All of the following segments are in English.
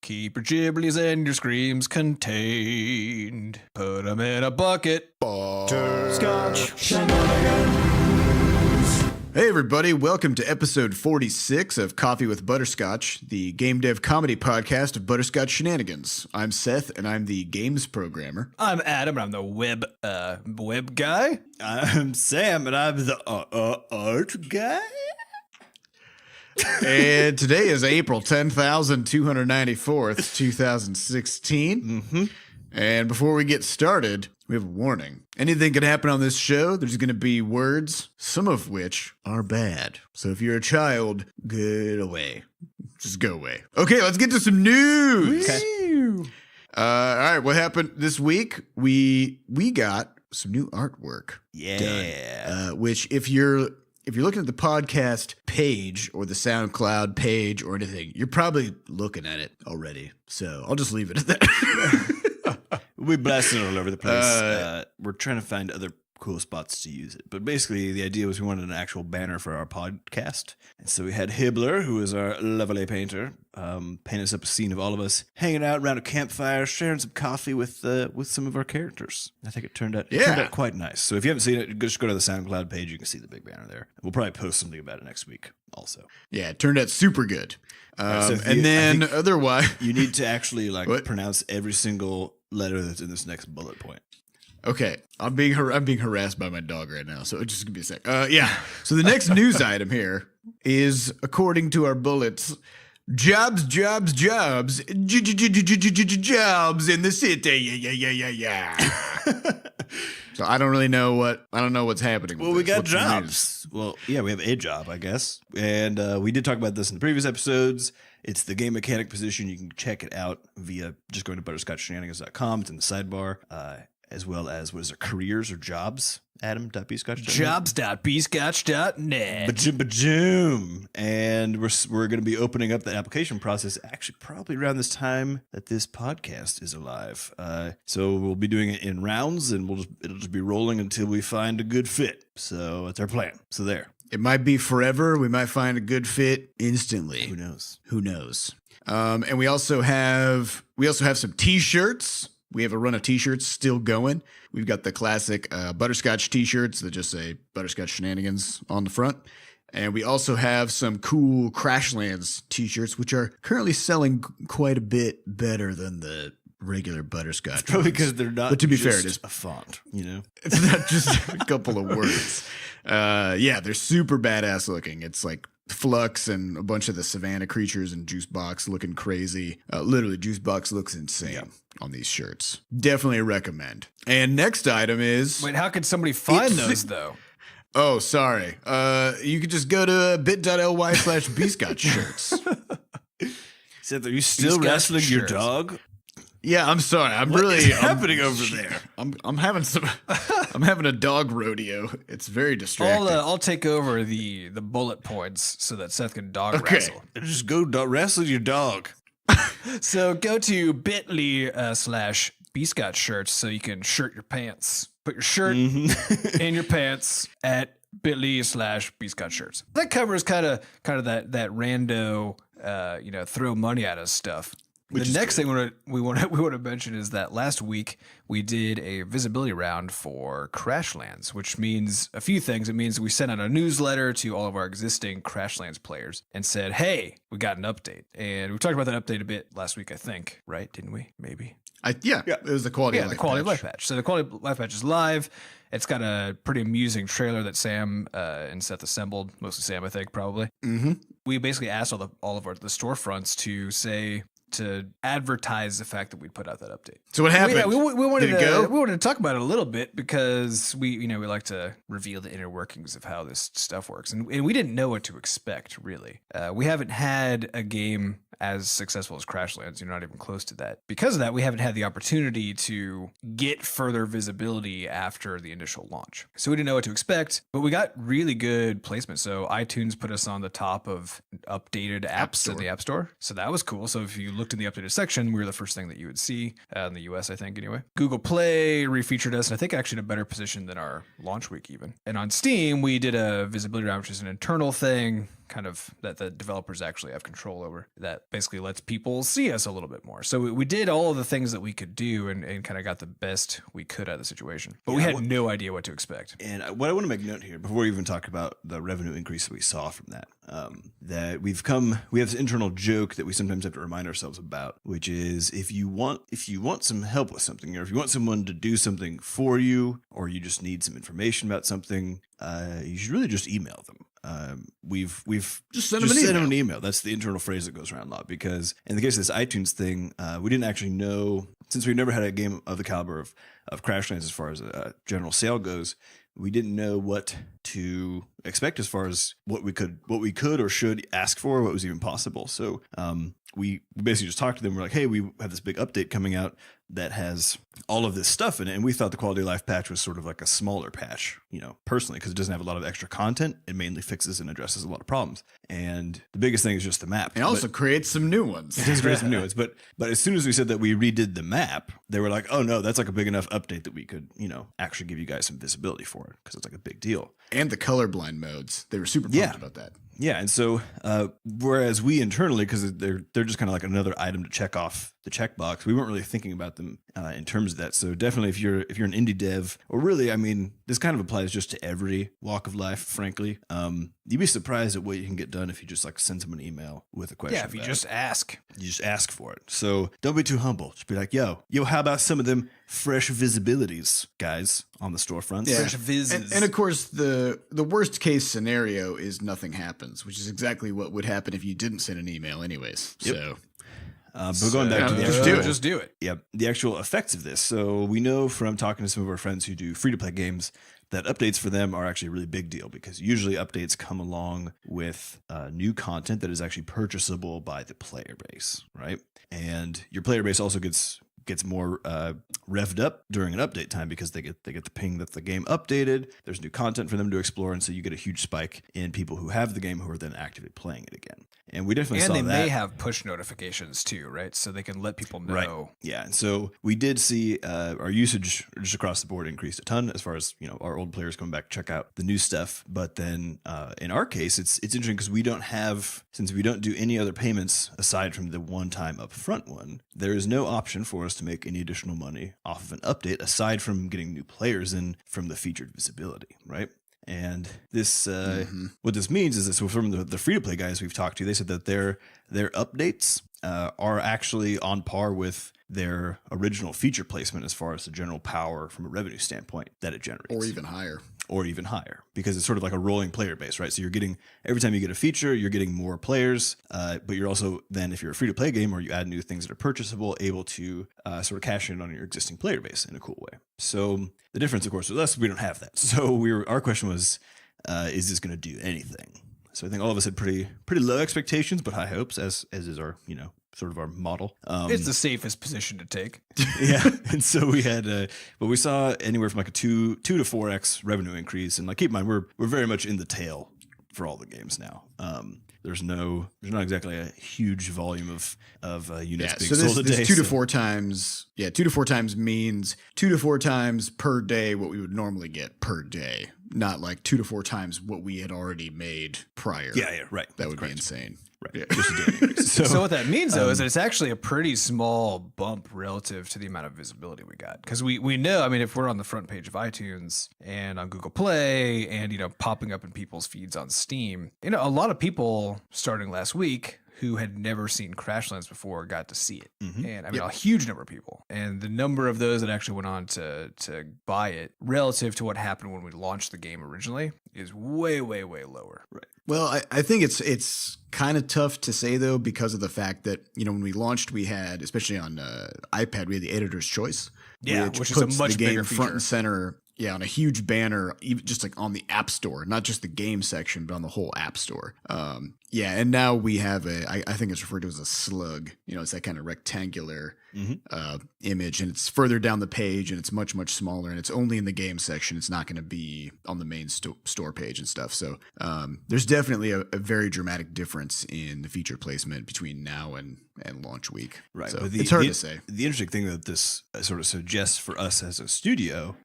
Keep your gibblies and your screams contained. Put them in a bucket. Butterscotch Shenanigans. Hey everybody, welcome to episode 46 of Coffee with Butterscotch, the game dev comedy podcast of Butterscotch Shenanigans. I'm Seth, and I'm the games programmer. I'm Adam, and I'm the web guy. I'm Sam, and I'm the art guy. And today is April 10,294th, 2016. Mm-hmm. And before we get started, we have a warning. Anything can happen on this show. There's going to be words, some of which are bad. So if you're a child, get away. Just go away. Okay, let's get to some news. Okay. All right, what happened this week? We got some new artwork. Yeah. Which if you're looking at the podcast page or the SoundCloud page or anything, you're probably looking at it already. So I'll just leave it at that. We blasted it all over the place. We're trying to find other cool spots to use it. But basically, the idea was we wanted an actual banner for our podcast. And so we had Hibbler, who is our lovely painter, paint us up a scene of all of us hanging out around a campfire, sharing some coffee with some of our characters. I think it turned out quite nice. So if you haven't seen it, just go to the SoundCloud page. You can see the big banner there. We'll probably post something about it next week also. Yeah, it turned out super good. So and then otherwise... You need to actually pronounce every single letter that's in this next bullet point. Okay, I'm being harassed by my dog right now, so just give me a sec. Yeah, so the next news item here is, according to our bullets, jobs in the city. Yeah. So I don't really know what's happening. Well, we got jobs. Well, yeah, we have a job, I guess, and we did talk about this in the previous episodes. It's the game mechanic position. You can check it out via just going to butterscotchshenanigans.com. It's in the sidebar. As well as, what is it, careers or jobs? Adam.bscotch.net. Jobs.bscotch.net. Bajoom. And we're going to be opening up the application process actually probably around this time that this podcast is alive. So we'll be doing it in rounds, and it'll just be rolling until we find a good fit. So that's our plan. So there. It might be forever. We might find a good fit instantly. Who knows? And we also have some t-shirts. We have a run of t-shirts still going. We've got the classic Butterscotch t-shirts that just say Butterscotch Shenanigans on the front. And we also have some cool Crashlands t-shirts, which are currently selling quite a bit better than the regular Butterscotch. It's probably because they're not, but to be fair, it is a font, you know? It's not just a couple of words. Yeah, they're super badass looking. It's like Flux and a bunch of the Savannah creatures and Juicebox looking crazy. Literally, Juicebox looks insane on these shirts. Definitely recommend. And next item is... Wait, how could somebody find those, though? Oh, sorry. You could just go to bit.ly/bscotch shirts. Seth, are you still wrestling your dog? Yeah, I'm sorry. What is happening over there? I'm having a dog rodeo. It's very distracting. I'll take over the bullet points so that Seth can dog wrestle. Just go wrestle your dog. So go to bit.ly/bscotch shirts so you can shirt your pants. Put your shirt in your pants at bit.ly/bscotch shirts. That covers kind of that rando throw money at us stuff. The next thing we want to mention is that last week we did a visibility round for Crashlands, which means a few things. It means we sent out a newsletter to all of our existing Crashlands players and said, "Hey, we got an update." And we talked about that update a bit last week, I think, right? Didn't we? Maybe. It was the quality of life of life patch. So the quality of life patch is live. It's got a pretty amusing trailer that Sam and Seth assembled, mostly Sam, I think, probably. Mm-hmm. We basically asked all of the storefronts to advertise the fact that we put out that update. So what happened? We wanted to talk about it a little bit because we like to reveal the inner workings of how this stuff works, and we didn't know what to expect really. We haven't had a game as successful as Crashlands. You're not even close to that. Because of that, we haven't had the opportunity to get further visibility after the initial launch. So we didn't know what to expect, but we got really good placement. So iTunes put us on the top of updated apps in the App Store. So that was cool. So if you looked in the updated section, we were the first thing that you would see in the US, I think, anyway. Google Play refeatured us, and I think actually in a better position than our launch week even. And on Steam, we did a visibility round, which is an internal thing kind of that the developers actually have control over, that basically lets people see us a little bit more. So we did all of the things that we could do and kind of got the best we could out of the situation. But we had no idea what to expect. And what I want to make note here, before we even talk about the revenue increase that we saw from that, that we have this internal joke that we sometimes have to remind ourselves about, which is if you want some help with something, or if you want someone to do something for you, or you just need some information about something, you should really just email them. We've just send them an email. That's the internal phrase that goes around a lot, because in the case of this iTunes thing, we didn't actually know, since we've never had a game of the caliber of Crashlands as far as a general sale goes. We didn't know what to expect as far as what we could or should ask for, what was even possible. So we basically just talked to them. We're like, hey, we have this big update coming out that has all of this stuff in it. And we thought the quality of life patch was sort of like a smaller patch, personally, because it doesn't have a lot of extra content. It mainly fixes and addresses a lot of problems. And the biggest thing is just the map. And also creates some new ones. It does create some new ones. But as soon as we said that we redid the map, they were like, oh no, that's like a big enough update that we could, actually give you guys some visibility for it, because it's like a big deal. And the colorblind modes. They were super pumped about that. Yeah, and so whereas we internally, because they're just kind of like another item to check off the checkbox, we weren't really thinking about them in terms of that. So definitely, if you're an indie dev, or really, I mean, this kind of applies just to every walk of life. Frankly, you'd be surprised at what you can get done if you just like send someone an email with a question. Yeah, if you just ask, for it. So don't be too humble. Just be like, yo, how about some of them fresh visibilities, guys, on the storefronts? Yeah. Fresh vises. And of course, the worst case scenario is nothing happens, which is exactly what would happen if you didn't send an email anyways. Yep. So. But going back to the just do it. Yeah, the actual effects of this. So we know from talking to some of our friends who do free-to-play games that updates for them are actually a really big deal, because usually updates come along with new content that is actually purchasable by the player base, right? And your player base also gets more revved up during an update time, because they get the ping that the game updated. There's new content for them to explore, and so you get a huge spike in people who have the game who are then actively playing it again. And we definitely saw that. And they may have push notifications too, right? So they can let people know. Right. Yeah, and so we did see our usage just across the board increased a ton, as far as our old players coming back to check out the new stuff. But then in our case, it's interesting because since we don't do any other payments aside from the one-time upfront one, there is no option for us to make any additional money off of an update aside from getting new players in from the featured visibility, right? And this, what this means is that, so from the free-to-play guys we've talked to, they said that their updates are actually on par with their original feature placement as far as the general power from a revenue standpoint that it generates. Or even higher, because it's sort of like a rolling player base, right? So you're getting, every time you get a feature, you're getting more players, but you're also then, if you're a free-to-play game or you add new things that are purchasable, able to sort of cash in on your existing player base in a cool way. So the difference, of course, with us, we don't have that. So our question was, is this going to do anything? So I think all of us had pretty low expectations, but high hopes, as is our, sort of our model. It's the safest position to take. Yeah. And so we had, but we saw anywhere from like a 2 to 4x revenue increase. And like, keep in mind, we're very much in the tail for all the games now. There's not exactly a huge volume of units being sold a day. 2 to 4 times. Yeah. 2 to 4 times means 2 to 4 times per day what we would normally get per day. Not like 2 to 4 times what we had already made prior. Yeah, right. That would be insane. Right. Yeah. Just a daily increase. So what that means, though, is that it's actually a pretty small bump relative to the amount of visibility we got. Because we know, I mean, if we're on the front page of iTunes and on Google Play and, popping up in people's feeds on Steam, a lot of people starting last week who had never seen Crashlands before got to see it. Mm-hmm. And I mean, a huge number of people. And the number of those that actually went on to buy it relative to what happened when we launched the game originally is way, way, way lower. Right. Well, I think it's kind of tough to say, though, because of the fact that, when we launched, we had, especially on iPad, we had the editor's choice. Yeah, which is a much the game bigger front feature. and center. Yeah, on a huge banner, even just like on the App Store, not just the game section, but on the whole App Store. Yeah, and now we have I think it's referred to as a slug. It's that kind of rectangular image, and it's further down the page, and it's much, much smaller, and it's only in the game section. It's not going to be on the main store page and stuff. So there's definitely a very dramatic difference in the feature placement between now and launch week. Right. So But it's hard to say. The interesting thing that this sort of suggests for us as a studio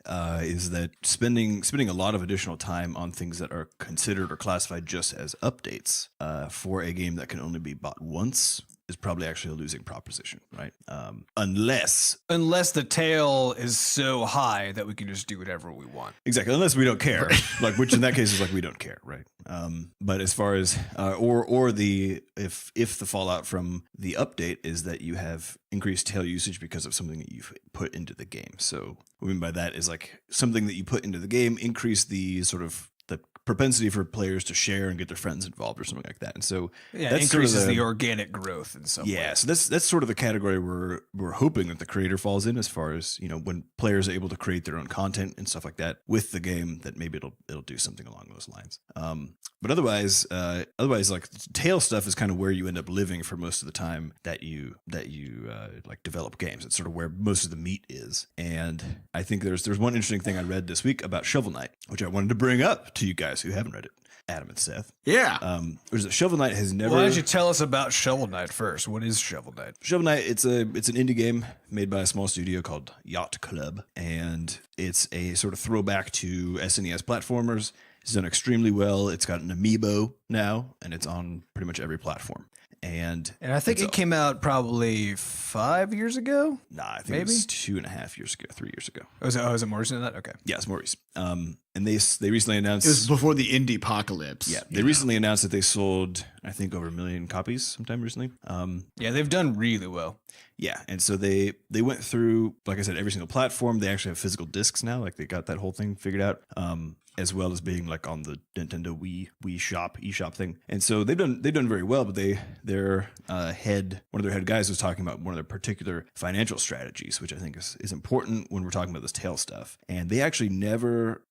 is that spending a lot of additional time on things that are considered or classified just as updates for a game that can only be bought once is probably actually a losing proposition, right? Unless the tail is so high that we can just do whatever we want. Exactly, unless we don't care, which in that case is we don't care, right? But as far as if the fallout from the update is that you have increased tail usage because of something that you've put into the game. So what I mean by that is something that you put into the game increase the sort of the propensity for players to share and get their friends involved or something like that. And so that increases the organic growth in some way. So that's sort of the category we're hoping that the creator falls in, as far as, when players are able to create their own content and stuff like that with the game, that maybe it'll do something along those lines. But otherwise, tail stuff is kind of where you end up living for most of the time that you develop games. It's sort of where most of the meat is. And I think there's one interesting thing I read this week about Shovel Knight, which I wanted to bring up to you guys who haven't read it, Adam and Seth. Yeah. Which is Shovel Knight has never. Why don't you tell us about Shovel Knight first? What is Shovel Knight? Shovel Knight, it's an indie game made by a small studio called Yacht Club, and it's a sort of throwback to SNES platformers. It's done extremely well. It's got an amiibo now, and it's on pretty much every platform. And I think it came out probably 5 years ago. Nah, I think it was 2.5 years ago, 3 years ago. Oh, is it more recent than that? Okay. Yeah, it's more recent. And they recently announced it was before the indie apocalypse. Yeah, they recently announced that they sold, I think, over 1 million copies sometime recently. Yeah, they've done really well. Yeah, and so they went through, like I said, every single platform. They actually have physical discs now. They got that whole thing figured out. As well as being on the Nintendo Wii eShop thing. And so they've done very well, but one of their head guys was talking about one of their particular financial strategies, which I think is important when we're talking about this tail stuff. And they actually never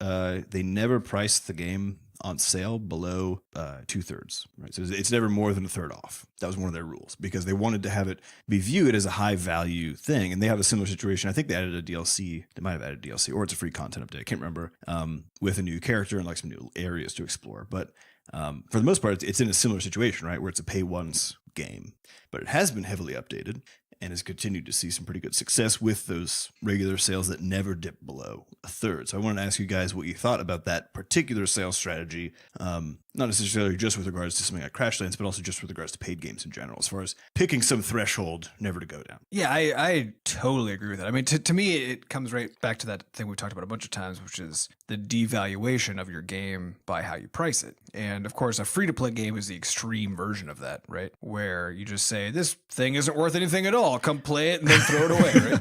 priced the game on sale below 2/3, right? So it's never more than a third off. That was one of their rules, because they wanted to have it be viewed as a high value thing. And they have a similar situation. I think they added a DLC. They might have added a DLC, or it's a free content update. I can't remember. With a new character and some new areas to explore. But for the most part, it's in a similar situation, right, where it's a pay once game. But it has been heavily updated and has continued to see some pretty good success with those regular sales that never dip below a third. So I wanted to ask you guys what you thought about that particular sales strategy, not necessarily just with regards to something like Crashlands, but also just with regards to paid games in general, as far as picking some threshold never to go down. Yeah, I totally agree with that. I mean, to me, it comes right back to that thing we've talked about a bunch of times, which is the devaluation of your game by how you price it. And of course, a free-to-play game is the extreme version of that, right? Where you just say, this thing isn't worth anything at all. Come play it and then throw it away, right?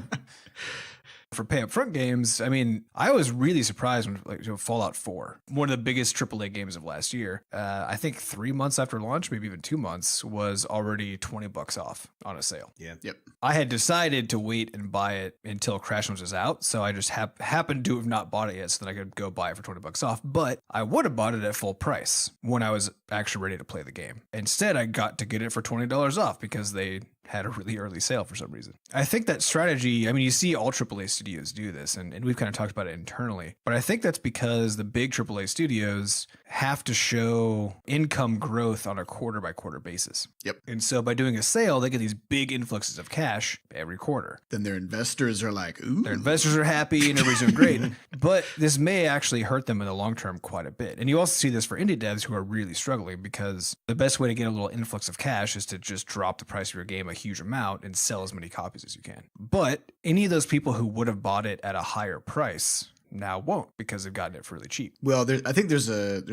For pay up front games, I mean, I was really surprised when Fallout 4, one of the biggest AAA games of last year, I think 3 months after launch, maybe even 2 months, was already $20 off on a sale. Yeah. Yep. I had decided to wait and buy it until Crashlands was out, so I just happened to have not bought it yet, so that I could go buy it for $20 off. But I would have bought it at full price when I was actually ready to play the game. Instead, I got to get it for $20 off because they had a really early sale for some reason. I think that strategy, I mean, you see all AAA studios do this, and we've kind of talked about it internally, but I think that's because the big AAA studios have to show income growth on a quarter by quarter basis. Yep. And so by doing a sale, they get these big influxes of cash every quarter. Then their investors are like, ooh. Their investors are happy and everybody's doing great, but this may actually hurt them in the long term quite a bit. And you also see this for indie devs who are really struggling, because the best way to get a little influx of cash is to just drop the price of your game a huge amount and sell as many copies as you can. But any of those people who would have bought it at a higher price now won't, because they've gotten it for really cheap. Well, I think there's a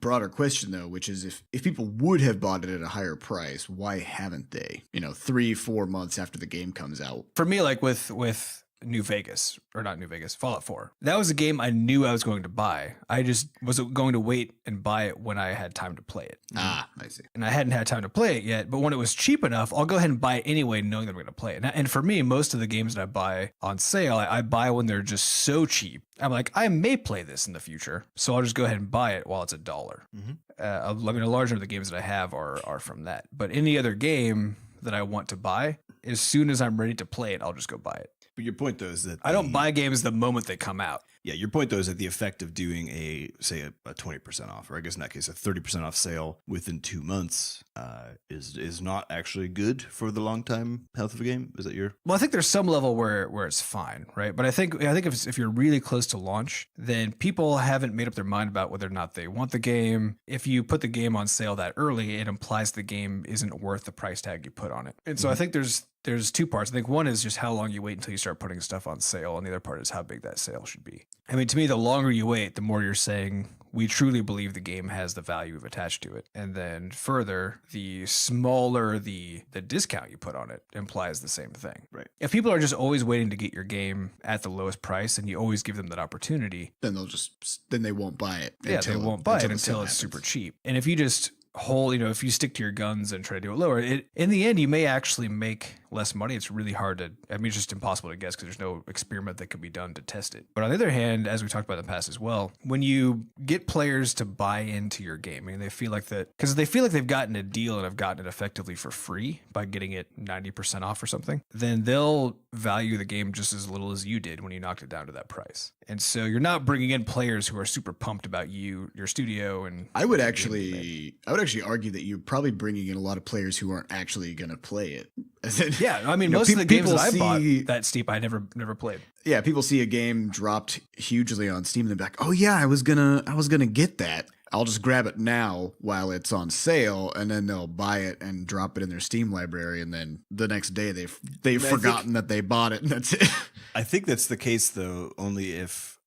broader question though, which is if people would have bought it at a higher price, why haven't they? 3-4 months after the game comes out. For me, like with Fallout 4. That was a game I knew I was going to buy. I just wasn't going to wait and buy it when I had time to play it. I see. And I hadn't had time to play it yet, but when it was cheap enough, I'll go ahead and buy it anyway, knowing that I'm going to play it. And for me, most of the games that I buy on sale, I buy when they're just so cheap. I'm like, I may play this in the future, so I'll just go ahead and buy it while it's $1. Mm-hmm. A large number of the games that I have are from that. But any other game that I want to buy, as soon as I'm ready to play it, I'll just go buy it. But your point, though, is that I don't buy games the moment they come out. Yeah, your point, though, is that the effect of doing a 20% off, or I guess in that case, a 30% off sale within 2 months is not actually good for the long time health of a game. Is that your? Well, I think there's some level where it's fine, right? But I think if you're really close to launch, then people haven't made up their mind about whether or not they want the game. If you put the game on sale that early, it implies the game isn't worth the price tag you put on it. And so I think there's two parts. I think one is just how long you wait until you start putting stuff on sale, and the other part is how big that sale should be. I mean, to me, the longer you wait, the more you're saying we truly believe the game has the value attached to it. And then further, the smaller the discount you put on it implies the same thing. Right. If people are just always waiting to get your game at the lowest price and you always give them that opportunity, then they won't buy it. They won't buy it until it's super cheap. And if you just if you stick to your guns and try to do it lower, in the end, you may actually make less money. It's really hard it's just impossible to guess because there's no experiment that could be done to test it. But on the other hand, as we talked about in the past as well, when you get players to buy into your game, they feel like because they feel like they've gotten a deal and have gotten it effectively for free by getting it 90% off or something, then they'll value the game just as little as you did when you knocked it down to that price. And so you're not bringing in players who are super pumped about your studio. And I would actually argue that you're probably bringing in a lot of players who aren't actually going to play it. Yeah, I mean, most of the games that I bought that steep, I never played. Yeah, people see a game dropped hugely on Steam and they're like, "Oh yeah, I was gonna get that. I'll just grab it now while it's on sale," and then they'll buy it and drop it in their Steam library, and then the next day they've forgotten that they bought it, and that's it. I think that's the case though,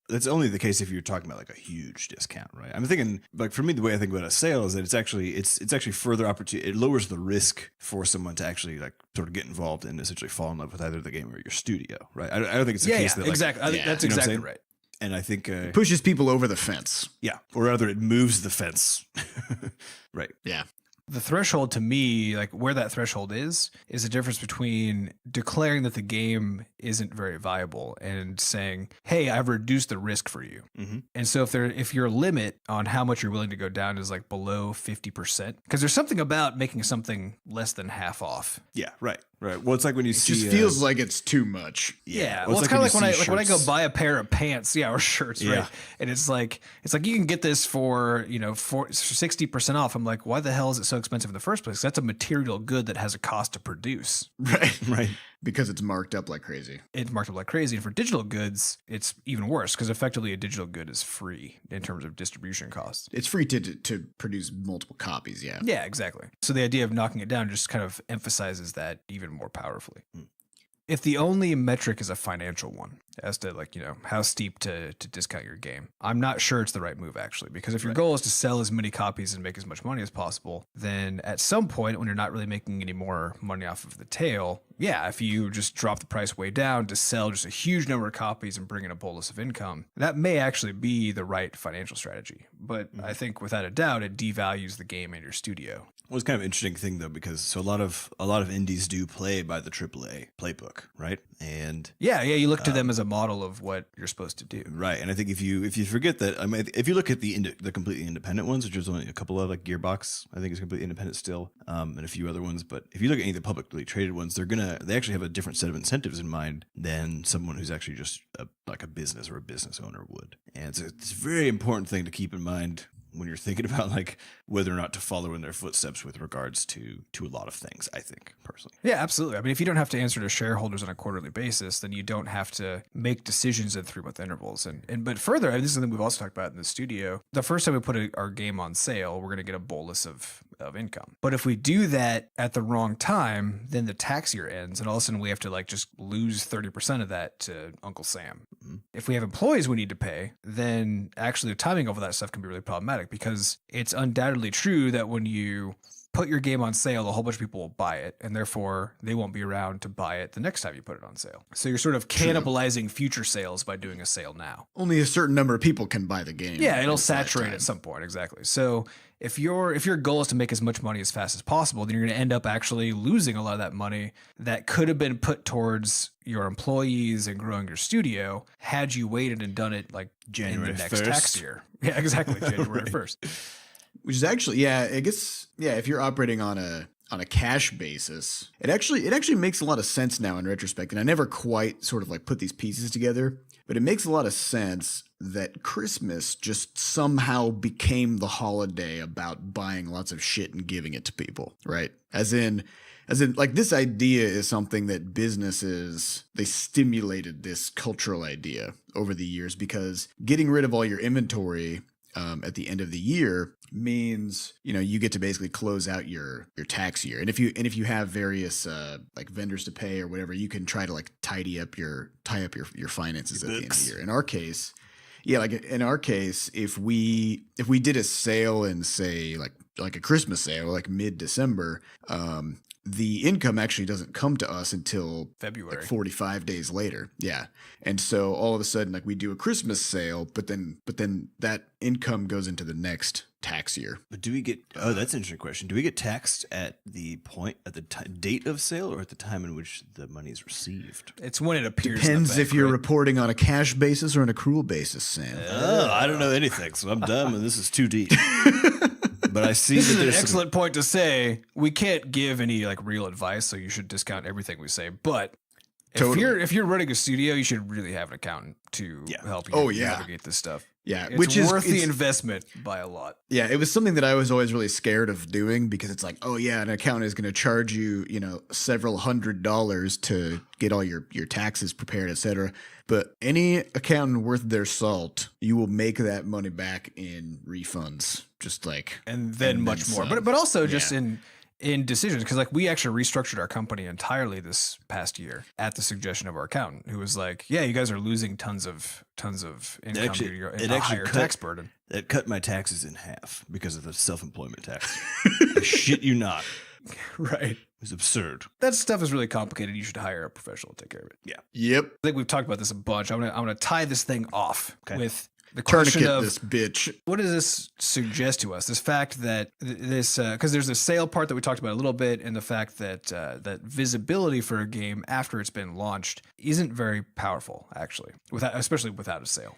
that's only the case if you're talking about like a huge discount, right? I'm thinking, like, for me, the way I think about a sale is that it's actually further opportunity. It lowers the risk for someone to actually like sort of get involved and essentially fall in love with either the game or your studio, right? I don't think it's the case that like, exactly. That's exactly right. And I think it pushes people over the fence. Yeah, or rather, it moves the fence. Right. Yeah. The threshold to me, like where that threshold is the difference between declaring that the game isn't very viable and saying, "Hey, I've reduced the risk for you." Mm-hmm. And so if your limit on how much you're willing to go down is like below 50%, because there's something about making something less than half off. Yeah, right. Right. Well, it's like when you see. It just feels like it's too much. Yeah. Well, it's kind of like when I go buy a pair of pants, or shirts, right? Yeah. And it's like you can get this for 60% off. I'm like, why the hell is it so expensive in the first place? That's a material good that has a cost to produce. Right. Right. Because it's marked up like crazy. It's marked up like crazy. And for digital goods, it's even worse because effectively a digital good is free in terms of distribution costs. It's free to produce multiple copies, yeah. Yeah, exactly. So the idea of knocking it down just kind of emphasizes that even more powerfully. If the only metric is a financial one as to how steep to discount your game, I'm not sure it's the right move actually, because if your goal is to sell as many copies and make as much money as possible, then at some point when you're not really making any more money off of the tail, if you just drop the price way down to sell just a huge number of copies and bring in a bolus of income, that may actually be the right financial strategy. But I think without a doubt, it devalues the game and your studio. Well, it's kind of an interesting thing though, because a lot of indies do play by the AAA playbook, right? And you look to them as a model of what you're supposed to do, right? And I think if you forget that, I mean, if you look at the completely independent ones, which there's only a couple of, like Gearbox, I think is completely independent still, and a few other ones. But if you look at any of the publicly traded ones, they actually have a different set of incentives in mind than someone who's actually just like a business or a business owner would. And it's a very important thing to keep in mind when you're thinking about like whether or not to follow in their footsteps with regards to a lot of things, I think, personally. Yeah, absolutely. I mean, if you don't have to answer to shareholders on a quarterly basis, then you don't have to make decisions at 3-month intervals. But further, and this is something we've also talked about in the studio, the first time we put our game on sale, we're going to get a bolus of income. But if we do that at the wrong time, then the tax year ends and all of a sudden we have to just lose 30% of that to Uncle Sam. Mm-hmm. If we have employees we need to pay, then actually the timing of all that stuff can be really problematic, because it's undoubtedly true that when you put your game on sale, a whole bunch of people will buy it, and therefore they won't be around to buy it the next time you put it on sale. So you're sort of cannibalizing future sales by doing a sale now. Only a certain number of people can buy the game. Yeah, it'll saturate at some point. Exactly. So if your goal is to make as much money as fast as possible, then you're going to end up actually losing a lot of that money that could have been put towards your employees and growing your studio had you waited and done it like January in the next 1st. Tax year. Yeah, exactly. January 1st. Which is actually, I guess, if you're operating on a cash basis, it actually makes a lot of sense now in retrospect. And I never quite sort of like put these pieces together, but it makes a lot of sense that Christmas just somehow became the holiday about buying lots of shit and giving it to people, right? As in like this idea is something that businesses, they stimulated this cultural idea over the years because getting rid of all your inventory at the end of the year means, you get to basically close out your tax year. And if you have various like vendors to pay or whatever, you can try to like tie up your finances at the end of the year. In our case, if we did a sale and say like a Christmas sale, like mid-December, the income actually doesn't come to us until February, like 45 days later. Yeah. And so all of a sudden, like we do a Christmas sale, but then that income goes into the next tax year. But do we get, that's an interesting question. Do we get taxed at the date of sale or at the time in which the money is received? It's when it appears. Depends if you're reporting on a cash basis or an accrual basis, Sam. I don't know anything, so I'm dumb and this is too deep. But I see this that is an there's excellent point to say. We can't give any like real advice, so you should discount everything we say. But if you're running a studio, you should really have an accountant to help you navigate this stuff. Yeah, it's worth the investment by a lot. Yeah, it was something that I was always really scared of doing because it's like, oh yeah, an accountant is going to charge you, several $100s to get all your taxes prepared, etc. But any accountant worth their salt, you will make that money back in refunds, and then much more. But also just in decisions, because like we actually restructured our company entirely this past year at the suggestion of our accountant, who was like, "Yeah, you guys are losing tons of income to your higher tax burden." It cut my taxes in half because of the self-employment tax. I shit you not. Right. It was absurd. That stuff is really complicated. You should hire a professional to take care of it. Yeah. Yep. I think we've talked about this a bunch. I'm gonna tie this thing off with the question Tourniquet of this bitch. What does this suggest to us? This fact that this, because there's the sale part that we talked about a little bit, and the fact that that visibility for a game after it's been launched isn't very powerful, actually, especially without a sale.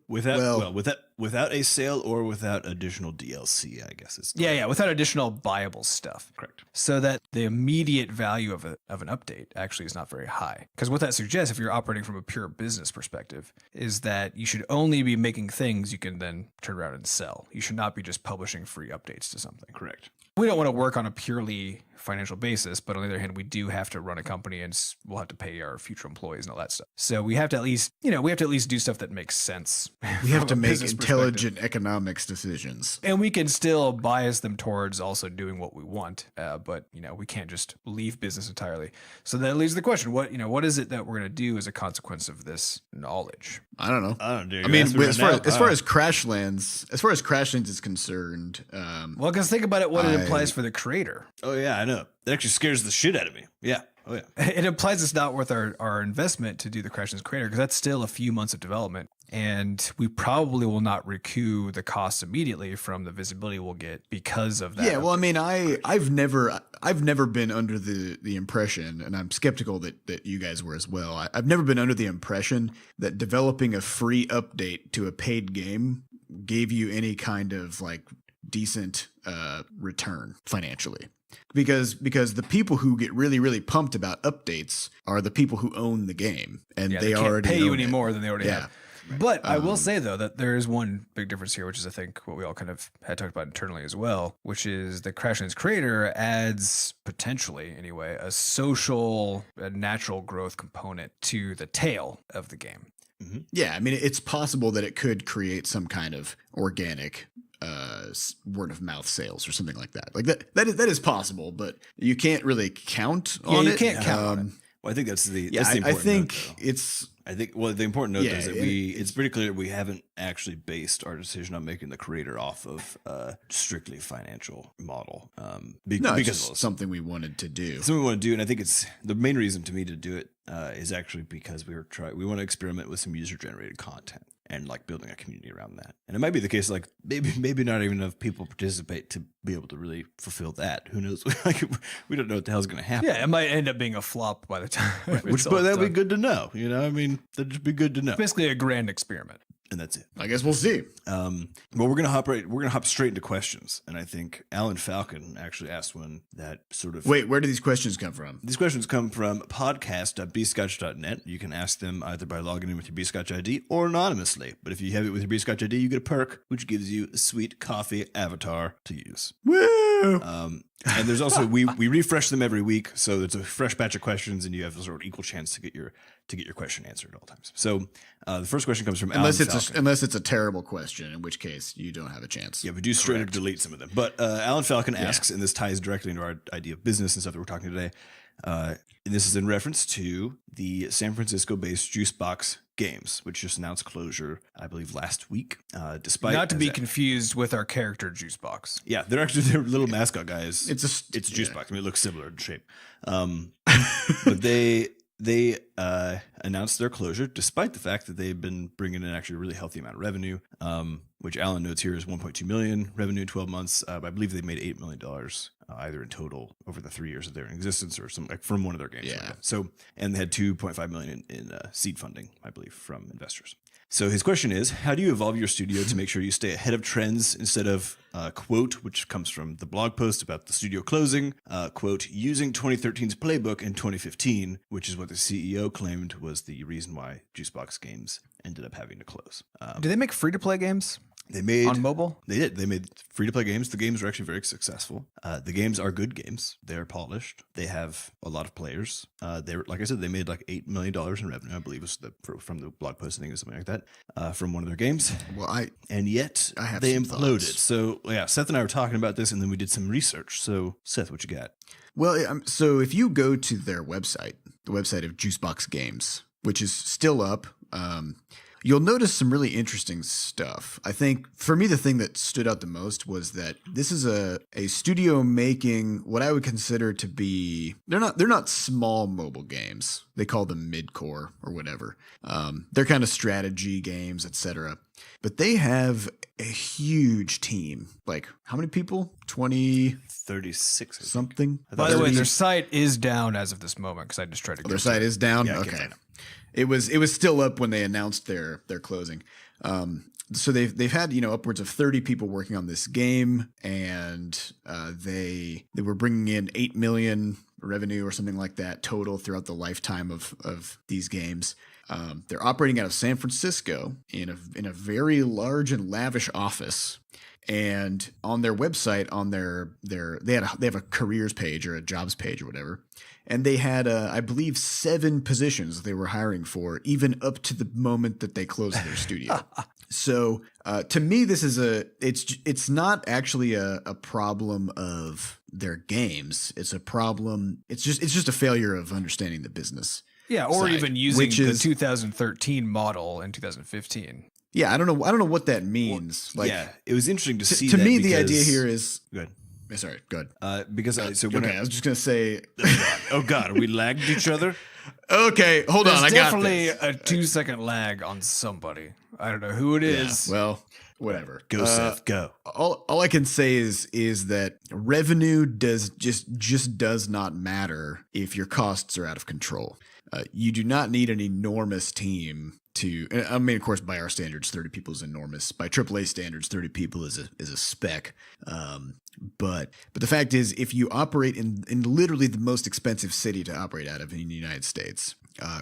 Without a sale or without additional DLC, I guess it's without additional buyable stuff. Correct. So that the immediate value of an update actually is not very high. Because what that suggests, if you're operating from a pure business perspective, is that you should only be making things you can then turn around and sell. You should not be just publishing free updates to something. Correct. We don't want to work on a purely financial basis, but on the other hand, we do have to run a company and we'll have to pay our future employees and all that stuff. So we have to at least, do stuff that makes sense. We have to make intelligent economics decisions. And we can still bias them towards also doing what we want. But we can't just leave business entirely. So that leads to the question, what is it that we're going to do as a consequence of this knowledge? I don't know. I don't know. I mean, as far as Crashlands is concerned, well, because think about it, what it implies for the creator. Oh yeah, I know. It actually scares the shit out of me. Yeah. Oh yeah. It implies it's not worth our investment to do the Crashlands creator, because that's still a few months of development, and we probably will not recoup the costs immediately from the visibility we'll get because of that. Yeah, well, I mean, I've never been under the impression, and I'm skeptical that you guys were as well. I've never been under the impression that developing a free update to a paid game gave you any kind of like decent return financially. Because the people who get really, really pumped about updates are the people who own the game, and they can't already pay you own any it. more than they already have. But I will say, though, that there is one big difference here, which is, I think, what we all kind of had talked about internally as well, which is the Crashlands creator adds, potentially anyway, a natural growth component to the tail of the game. Mm-hmm. Yeah, I mean, it's possible that it could create some kind of organic word of mouth sales or something like that. Like that is possible, but you can't really count on it. You can't count on it. Well, I think that's the Yeah, that's the I important think note, though. it's I think the important note Yeah, is that it's pretty clear we haven't actually based our decision on making the creator off of strictly financial model. it's Because just something we wanted to do. something we want to do, and I think it's the main reason to me to do it is actually because we want to experiment with some user generated content and like building a community around that. And it might be the case like maybe not even enough people participate to be able to really fulfill that. Who knows? Like we don't know what the hell's going to happen. Yeah, it might end up being a flop by the time. Which, but that'd be good to know. You know, I mean, that'd just be good to know. Basically, a grand experiment. And that's it. I guess we'll see. Well, we're gonna hop straight into questions, and I think Alan Falcon actually asked one that sort of. Wait, where do these questions come from? These questions come from podcast.bscotch.net. You can ask them either by logging in with your Bscotch ID or anonymously. But if you have it with your Bscotch ID, you get a perk, which gives you a sweet coffee avatar to use. Woo! And there's also we refresh them every week, so there's a fresh batch of questions, and you have a sort of equal chance to get your question answered at all times. So the first question comes from Alan Falcon. Unless it's a terrible question, in which case you don't have a chance. Yeah, we do straight up delete some of them. But Alan Falcon asks, and this ties directly into our idea of business and stuff that we're talking today. And this is in reference to the San Francisco-based Juicebox Games, which just announced closure, I believe, last week. Despite Not to be confused with our character Juicebox. Yeah, they're actually their little mascot guys. It's a Juicebox. I mean, it looks similar in shape. But they announced their closure, despite the fact that they've been bringing in actually a really healthy amount of revenue, which Alan notes here is 1.2 million revenue in 12 months. I believe they made $8 million either in total over the 3 years of their existence or something like from one of their games. Yeah. So, and they had 2.5 million in seed funding, I believe, from investors. So his question is, how do you evolve your studio to make sure you stay ahead of trends instead of, quote, which comes from the blog post about the studio closing, quote, using 2013's playbook in 2015, which is what the CEO claimed was the reason why Juicebox Games ended up having to close. Do they make free-to-play games? They made on mobile? They did. They made free-to-play games. The games are actually very successful. The games are good games. They're polished. They have a lot of players. They're like I said, they made like $8 million in revenue. I believe was from the blog post. I think it was something like that from one of their games. Well, yet they imploded. Thoughts. So yeah, Seth and I were talking about this, and then we did some research. So Seth, what you got? Well, so if you go to their website, the website of Juicebox Games, which is still up. You'll notice some really interesting stuff. I think for me, the thing that stood out the most was that this is a studio making what I would consider to be, they're not small mobile games. They call them mid-core or whatever. They're kind of strategy games, etc. But they have a huge team. Like how many people? 36 something. By the way, their site is down as of this moment because I just tried to. Their site is down. Yeah, okay. It was still up when they announced their closing. So they've had upwards of 30 people working on this game, and they were bringing in 8 million revenue or something like that total throughout the lifetime of these games. They're operating out of San Francisco in a very large and lavish office. And on their website, on they have a careers page or a jobs page or whatever, and they had I believe 7 positions they were hiring for, even up to the moment that they closed their studio. So to me, this is it's not actually a problem of their games. It's a problem. It's just a failure of understanding the business. Yeah, or side, even using the 2013 model in 2015. Yeah, I don't know what that means. Well, yeah, it was interesting to see. To that me, the idea here is good. Sorry, good. I was just gonna say. Oh God, we lagged each other. Okay, hold on. I got definitely this. a 2-second lag on somebody. I don't know who it is. Yeah, well, whatever. Go, Seth. Go. All I can say is that revenue just does not matter if your costs are out of control. You do not need an enormous team to. I mean, of course, by our standards, 30 people is enormous. By AAA standards, 30 people is a spec. But the fact is, if you operate in literally the most expensive city to operate out of in the United States,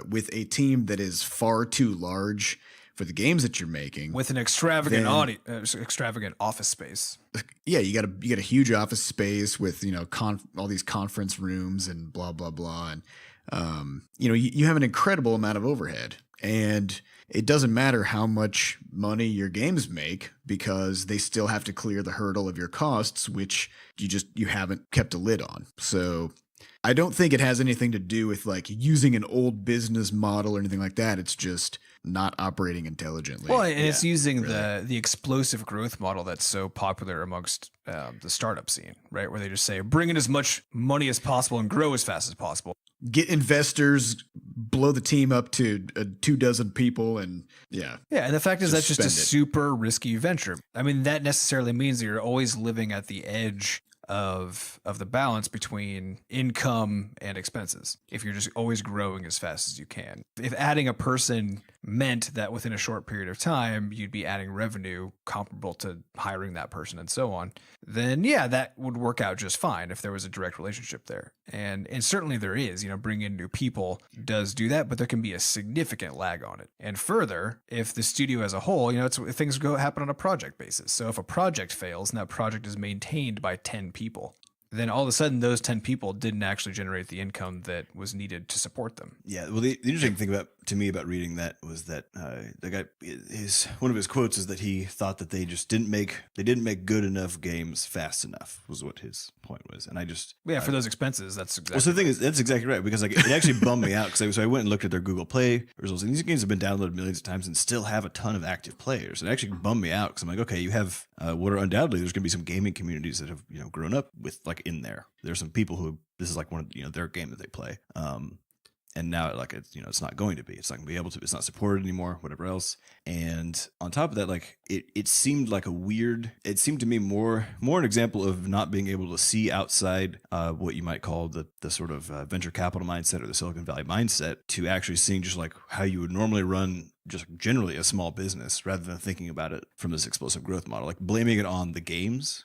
with a team that is far too large for the games that you're making, with an extravagant extravagant office space. Yeah, you got a huge office space with all these conference rooms and blah blah blah, and you have an incredible amount of overhead, and it doesn't matter how much money your games make because they still have to clear the hurdle of your costs, which you haven't kept a lid on. So I don't think it has anything to do with like using an old business model or anything like that. It's just not operating intelligently. Well, and it's using the explosive growth model that's so popular amongst the startup scene, right? Where they just say, bring in as much money as possible and grow as fast as possible. Get investors, blow the team up to 24 people, and yeah. Yeah, and the fact is that's just a spend it. super risky venture. I mean, that necessarily means that you're always living at the edge of the balance between income and expenses if you're just always growing as fast as you can. If adding a person meant that within a short period of time you'd be adding revenue comparable to hiring that person and so on, then yeah, that would work out just fine if there was a direct relationship there. And certainly there is, bringing in new people does do that, but there can be a significant lag on it. And further, if the studio as a whole, things happen on a project basis. So if a project fails and that project is maintained by 10 people, then all of a sudden those 10 people didn't actually generate the income that was needed to support them. Yeah. Well, the interesting thing to me about reading that was that the guy, one of his quotes is that he thought that they didn't make good enough games fast enough was what his point was. And I just, for those expenses, that's exactly well, so the thing is, that's exactly right, because like it actually bummed me out because I went and looked at their Google Play results, and these games have been downloaded millions of times and still have a ton of active players. It actually bummed me out because I'm like, okay, you have what are undoubtedly there's going to be some gaming communities that have grown up with like in there. There's some people who this is like one of their game that they play. And now like it's it's not going to be. It's not going to be able to. It's not supported anymore. Whatever else. And on top of that, like it seemed like it seemed to me more an example of not being able to see outside what you might call the sort of venture capital mindset or the Silicon Valley mindset to actually seeing just like how you would normally run just generally a small business rather than thinking about it from this explosive growth model. Like blaming it on the games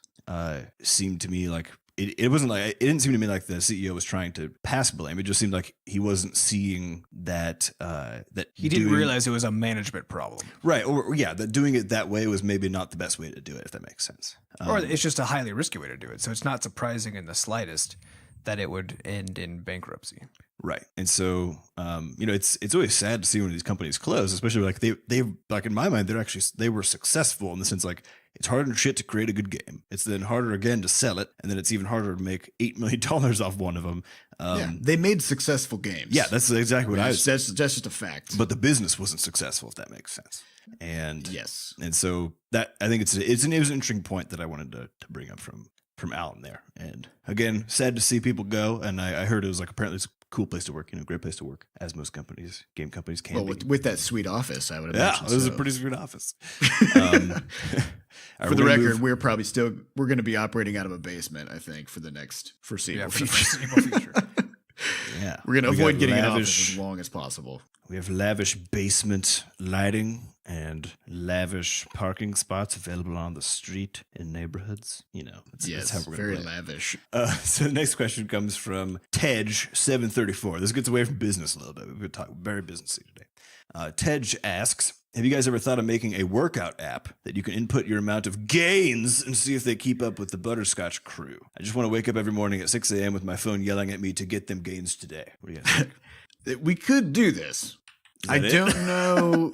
seemed to me like. It wasn't like it didn't seem to me like the CEO was trying to pass blame. It just seemed like he wasn't seeing that that he didn't realize it was a management problem, right? Or that doing it that way was maybe not the best way to do it, if that makes sense. Or it's just a highly risky way to do it. So it's not surprising in the slightest that it would end in bankruptcy. Right. And so, it's always sad to see when these companies close, especially like they like in my mind, they were successful in the sense like it's harder than shit to create a good game. It's then harder again to sell it. And then it's even harder to make $8 million off one of them. They made successful games. Yeah, that's exactly what I was. That's just a fact. But the business wasn't successful, if that makes sense. And yes. And so that I think it was an interesting point that I wanted to bring up from Alan there. And again, sad to see people go. And I heard it was like apparently it's a cool place to work, great place to work, as most game companies can be. With that sweet office, I would imagine. Yeah, it was a pretty sweet office. For the record, we're going to be operating out of a basement, I think, for the next foreseeable future. Yeah. We're going to avoid getting an office as long as possible. We have lavish basement lighting and lavish parking spots available on the street in neighborhoods. That's how we're very lavish. So the next question comes from Tej734. This gets away from business a little bit. We're going to talk very businessy today. Tej asks, have you guys ever thought of making a workout app that you can input your amount of gains and see if they keep up with the Butterscotch crew? I just want to wake up every morning at 6 a.m. with my phone yelling at me to get them gains today. What do you guys think? We could do this. I don't know.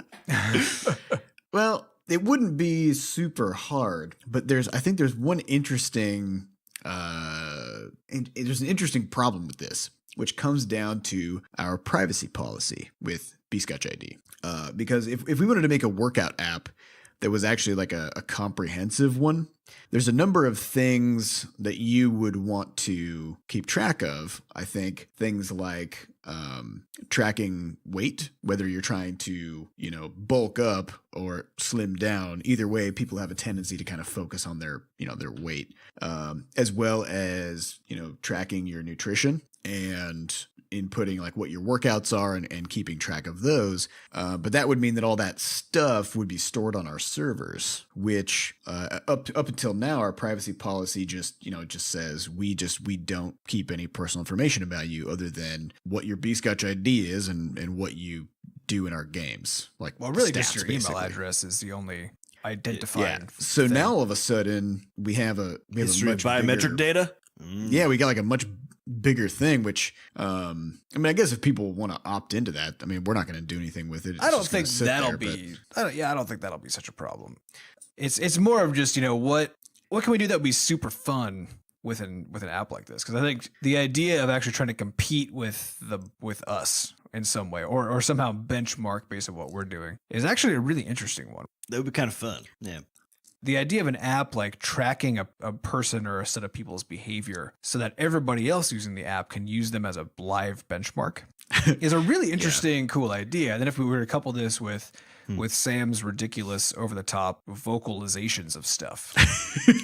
Well, it wouldn't be super hard, but I think there's one interesting there's an interesting problem with this, which comes down to our privacy policy with Butterscotch ID. Because if we wanted to make a workout app that was actually like a comprehensive one, there's a number of things that you would want to keep track of. I think things like tracking weight, whether you're trying to, bulk up or slim down. Either way, people have a tendency to kind of focus on their weight, as well as, tracking your nutrition and inputting like what your workouts are and keeping track of those. But that would mean that all that stuff would be stored on our servers, which up until now, our privacy policy just says we don't keep any personal information about you other than what your Butterscotch ID is and what you do in our games. Like, well, really, stats, just your basically. Email address is the only identifying. Yeah. So thing. Now all of a sudden we have a history of biometric data. Yeah, we got like a much bigger thing, which I guess if people want to opt into that, we're not going to do anything with it. I don't think that'll be such a problem. It's more of just what can we do that would be super fun with an app like this, because I think the idea of actually trying to compete with us in some way, or somehow benchmark based on what we're doing, is actually a really interesting one. That would be kind of fun. Yeah. The idea of an app like tracking a person or a set of people's behavior so that everybody else using the app can use them as a live benchmark is a really interesting, cool idea. And then if we were to couple this with Sam's ridiculous, over-the-top vocalizations of stuff,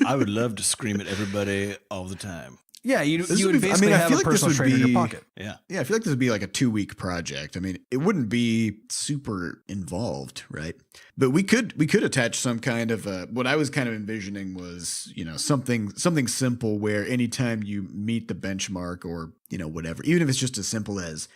I would love to scream at everybody all the time. Yeah, you would basically have a personal trainer in your pocket. Yeah. Yeah, I feel like this would be like a 2-week project. I mean, it wouldn't be super involved, right? But we could attach some kind of what I was kind of envisioning was, something simple where anytime you meet the benchmark or, whatever, even if it's just as simple as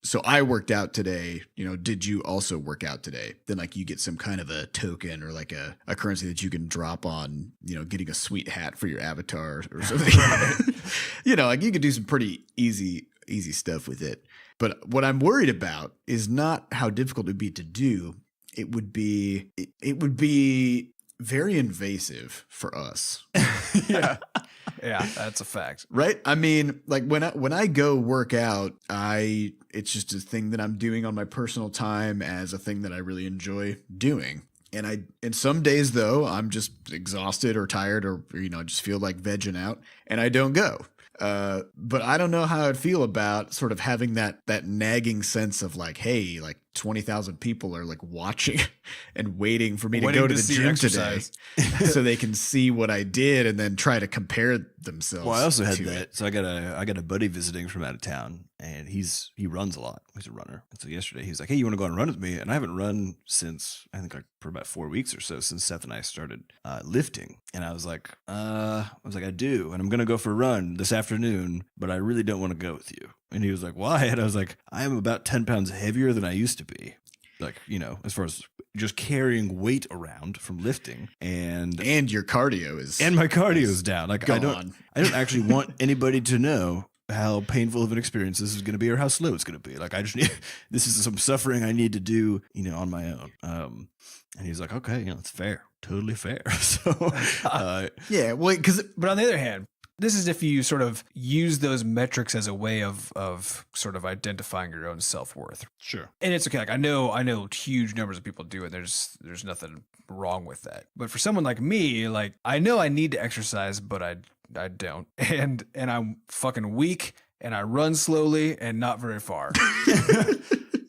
so I worked out today, did you also work out today? Then like you get some kind of a token or like a currency that you can drop on, getting a sweet hat for your avatar or something. Like you could do some pretty easy stuff with it. But what I'm worried about is not how difficult it would be to do. It would be very invasive for us. Yeah. Yeah, that's a fact. Right? I mean, like when I go work out, it's just a thing that I'm doing on my personal time as a thing that I really enjoy doing. And some days though, I'm just exhausted or tired or just feel like vegging out and I don't go. But I don't know how I'd feel about sort of having that nagging sense of like, hey, like 20,000 people are like watching and waiting for me to go to the gym today so they can see what I did and then try to compare themselves. Well, I also had that. So I got a buddy visiting from out of town and he runs a lot. He's a runner. And so yesterday he was like, hey, you want to go on a run with me? And I haven't run since I think like for about 4 weeks or so since Seth and I started lifting. And I was like, I do. And I'm going to go for a run this afternoon, but I really don't want to go with you. And he was like, why? And I was like, I am about 10 pounds heavier than I used to be. Like, as far as just carrying weight around from lifting and your cardio is. And my cardio is down. Like gone. I don't actually want anybody to know how painful of an experience this is going to be or how slow it's going to be. Like I just need, this is some suffering I need to do, on my own. And he's like, okay, it's fair. Totally fair. So, yeah, well, but on the other hand, this is if you sort of use those metrics as a way of sort of identifying your own self-worth. Sure. And it's okay. Like I know huge numbers of people do it. There's nothing wrong with that. But for someone like me, like I know I need to exercise, but I don't. And I'm fucking weak and I run slowly and not very far.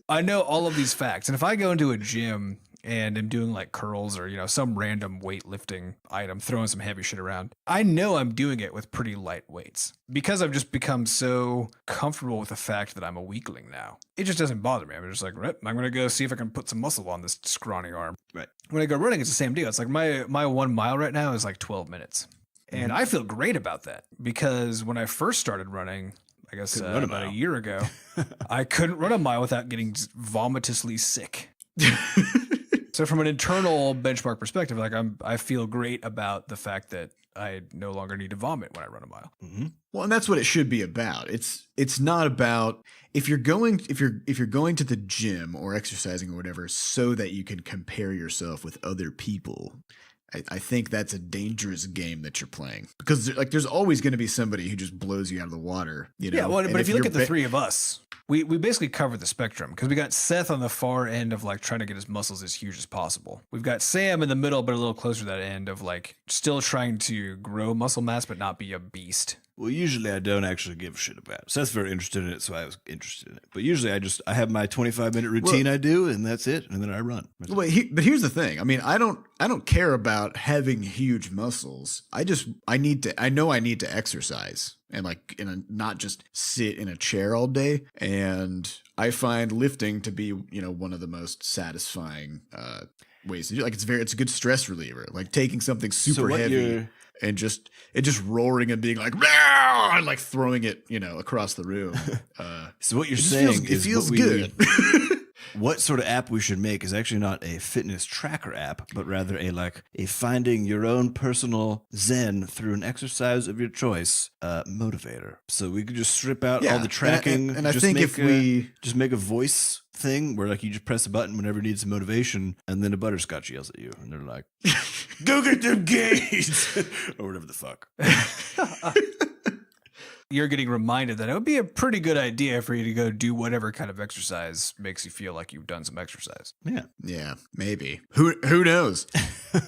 I know all of these facts. And if I go into a gym and am doing like curls or, some random weightlifting item, throwing some heavy shit around, I know I'm doing it with pretty light weights because I've just become so comfortable with the fact that I'm a weakling now. It just doesn't bother me. I'm just like, right, I'm going to go see if I can put some muscle on this scrawny arm. Right. When I go running, it's the same deal. It's like my 1 mile right now is like 12 minutes. And I feel great about that because when I first started running, I guess about a year ago, I couldn't run a mile without getting vomitously sick. So from an internal benchmark perspective, like I feel great about the fact that I no longer need to vomit when I run a mile. Mm-hmm. Well, and that's what it should be about. It's not about if you're going to the gym or exercising or whatever so that you can compare yourself with other people. I think that's a dangerous game that you're playing because there's always going to be somebody who just blows you out of the water. Yeah, well, but if you look at the three of us, we basically cover the spectrum because we got Seth on the far end of like trying to get his muscles as huge as possible. We've got Sam in the middle, but a little closer to that end of like still trying to grow muscle mass, but not be a beast. Well, usually I don't actually give a shit about it. Seth's very interested in it, so I was interested in it. But usually I have my 25-minute routine I do, and that's it, and then I run. But here's the thing. I mean, I don't care about having huge muscles. I know I need to exercise and not just sit in a chair all day. And I find lifting to be, one of the most satisfying ways to do it. Like it's a good stress reliever. Like taking something super heavy and just roaring and being like, and like throwing it, across the room. So what you're saying is it feels good. What sort of app we should make is actually not a fitness tracker app, but rather a finding your own personal zen through an exercise of your choice motivator. So we could just strip out all the tracking. And I think if we just make a voice thing where like you just press a button whenever you need some motivation, and then a Butterscotch yells at you, and they're like, "Go get them gains," or whatever the fuck. You're getting reminded that it would be a pretty good idea for you to go do whatever kind of exercise makes you feel like you've done some exercise. Yeah, maybe. Who knows? All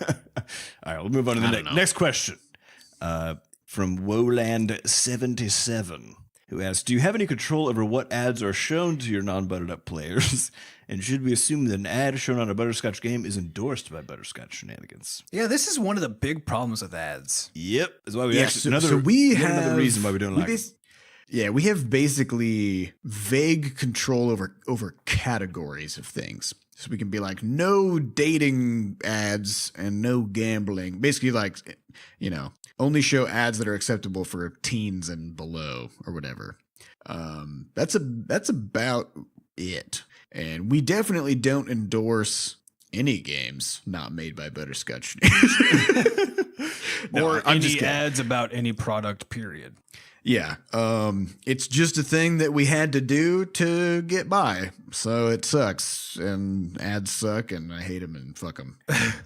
right, we'll move on to the next question. From Woland77, who asks, do you have any control over what ads are shown to your non-buttered up players? And should we assume that an ad shown on a Butterscotch game is endorsed by Butterscotch Shenanigans? Yeah, this is one of the big problems with ads. Yep. That's why we another reason why we don't like it. Yeah, we have basically vague control over categories of things. So we can be like, no dating ads and no gambling. Basically, like, you know, only show ads that are acceptable for teens and below or whatever. That's about it. And we definitely don't endorse any games not made by Butterscotch. Or any ads about any product, period. Yeah. It's just a thing that we had to do to get by. So it sucks. And ads suck, and I hate them and fuck them.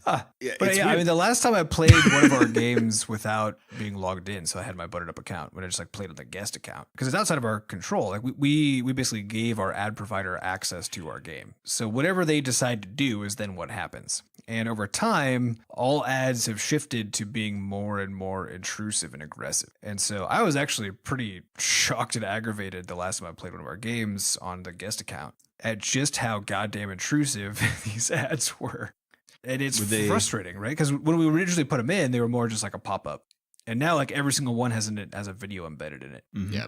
I mean, the last time I played one of our games without being logged in, so I had my buttered up account, when I just like played on the guest account, because it's outside of our control. Like we basically gave our ad provider access to our game. So whatever they decide to do is then what happens. And over time, all ads have shifted to being more and more intrusive and aggressive. And so I was actually pretty shocked and aggravated the last time I played one of our games on the guest account at just how goddamn intrusive these ads were. And it's frustrating, right? Because when we originally put them in, they were more just like a pop-up. And now like every single one has a video embedded in it. Mm-hmm. Yeah.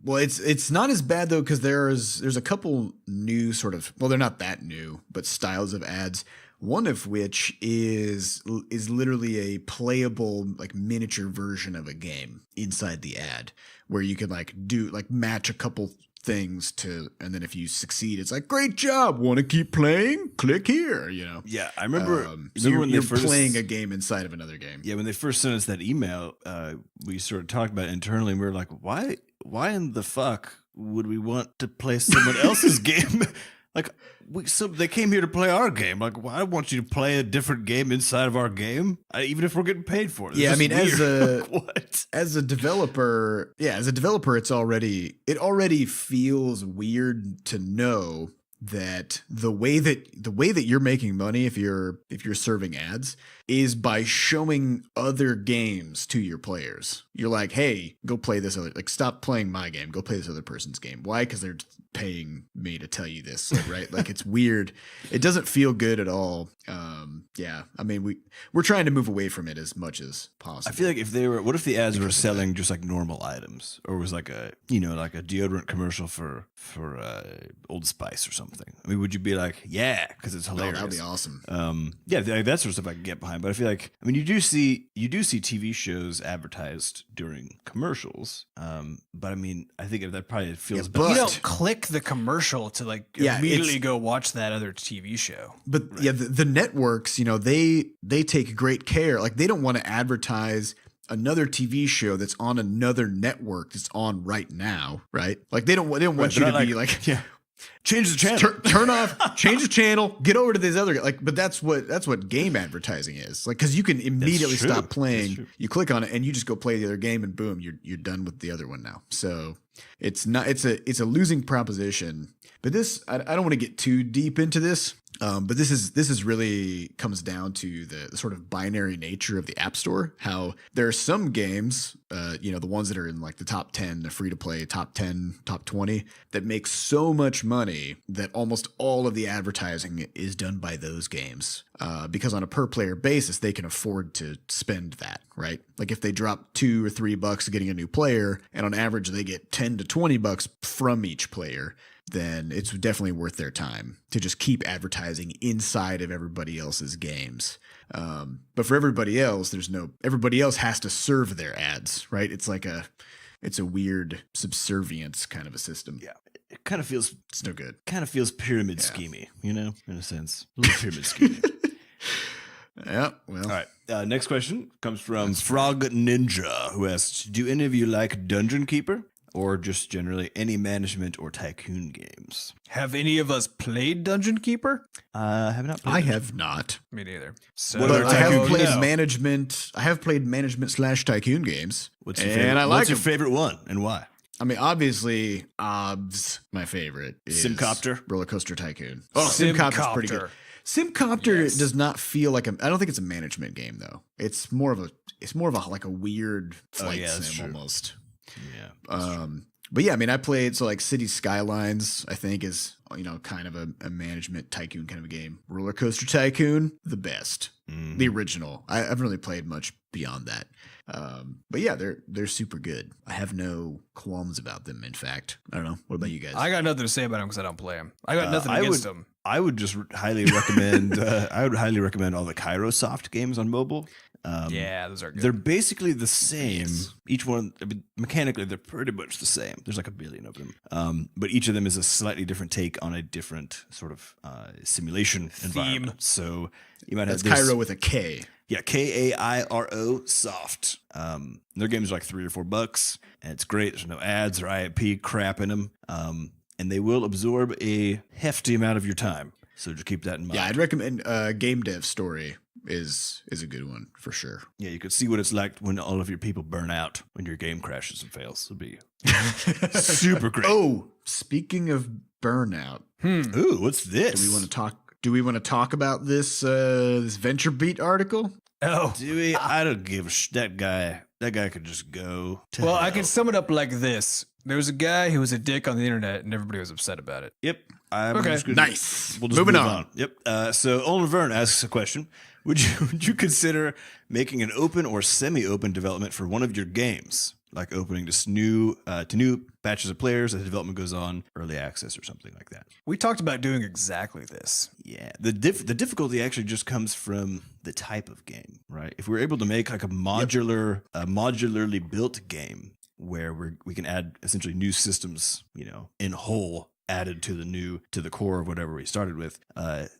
Well, it's not as bad though, because there's a couple new sort of, well, they're not that new, but styles of ads. One of which is literally a playable like miniature version of a game inside the ad, where you could like match a couple things to, and then if you succeed, it's like, great job, want to keep playing? Click here, you know. Yeah, I remember. So you're playing a game inside of another game. Yeah, when they first sent us that email, we sort of talked about it internally, and we were like, why in the fuck would we want to play someone else's game? Like, they came here to play our game. Like, well, I want you to play a different game inside of our game, even if we're getting paid for it. Yeah, I mean, weird. as a developer, it already feels weird to know that the way that you're making money if you're serving ads is by showing other games to your players. You're like, hey, go play this other, like, stop playing my game, go play this other person's game. Why? Because they're paying me to tell you this, right? Like, it's weird. It doesn't feel good at all. Yeah, I mean, we're trying to move away from it as much as possible. I feel like what if the ads were selling just like normal items, or was like a deodorant commercial for Old Spice or something? I mean, would you be like, yeah, because it's hilarious? That would be awesome. Yeah, that sort of stuff I can get behind. But I feel like, I mean, you do see TV shows advertised during commercials. But I mean, I think that probably feels better. You don't click the commercial to like immediately go watch that other TV show. But right. Yeah, the networks, they take great care. Like, they don't want to advertise another TV show that's on another network that's on right now, right? Like, they don't want you to be like yeah. Change the channel. Turn off. Change the channel. Get over to this other. Like, but that's what game advertising is. Like, because you can immediately stop playing. You click on it and you just go play the other game, and boom, you're done with the other one now. So it's a losing proposition. But this, I don't want to get too deep into this. But this is really comes down to the sort of binary nature of the App Store. How there are some games, the ones that are in like the top 10, the free to play top 10, top 20, that make so much money that almost all of the advertising is done by those games. Because on a per player basis, they can afford to spend that, right? Like, if they drop $2 or $3 getting a new player, and on average they get $10 to $20 from each player, then it's definitely worth their time to just keep advertising inside of everybody else's games. But for everybody else, everybody else has to serve their ads, right? It's like it's a weird subservience kind of a system. Yeah. It kind of feels, it's no good. Kind of feels pyramid schemey, in a sense. A little pyramid schemey. Yeah, well. All right. Next question comes from Frog Ninja, who asks, do any of you like Dungeon Keeper? or just generally any management or tycoon games. Have any of us played Dungeon Keeper? I have not played I it. have not. Me neither. So What But about I have Tycoon? played No. management. I have played management/tycoon games. What's your and favorite? I like What's your them. favorite one and why? I mean, obviously, OBS, my favorite. Is Simcopter? Roller Coaster Tycoon. Oh, Simcopter's pretty good. Simcopter. Simcopter Yes. does not feel like I don't think it's a management game though. It's more of a like a weird flight yeah, that's sim true. almost. Yeah. But yeah, I mean, I played like City Skylines. I think is kind of a management tycoon kind of a game. Roller Coaster Tycoon, the best, the original. I haven't really played much beyond that. But yeah, they're super good. I have no qualms about them. In fact, I don't know. What about you guys? I got nothing to say about them because I don't play them. I got nothing against them. I would just highly recommend. I would highly recommend all the Kairosoft games on mobile. Yeah, those are good. They're basically the same. Yes. Each one, I mean, mechanically, they're pretty much the same. There's like a billion of them. But each of them is a slightly different take on a different sort of simulation environment. So you might have That's this, Cairo with a K. Yeah, Kairo soft. Their games are like $3 or $4, and it's great. There's no ads or IAP crap in them. And they will absorb a hefty amount of your time. So just keep that in mind. Yeah, I'd recommend Game Dev Story is a good one for sure. Yeah, you could see what it's like when all of your people burn out when your game crashes and fails. It'll be super great. Oh, speaking of burnout, Ooh, what's this? do we want to talk about this this VentureBeat article? Oh, Do we? I don't give a that guy. That guy could just go. To well, I hell. can sum it up like this. There was a guy who was a dick on the internet, and everybody was upset about it. Yep. I'm Okay. just gonna- Nice. We'll just Moving move on. Yep. So Olin Verne asks a question: would you consider making an open or semi-open development for one of your games, like opening to new batches of players as development goes on, early access or something like that? We talked about doing exactly this. Yeah. The difficulty actually just comes from the type of game, right? If we're able to make like a modularly built game where we can add essentially new systems, in whole added to the core of whatever we started with.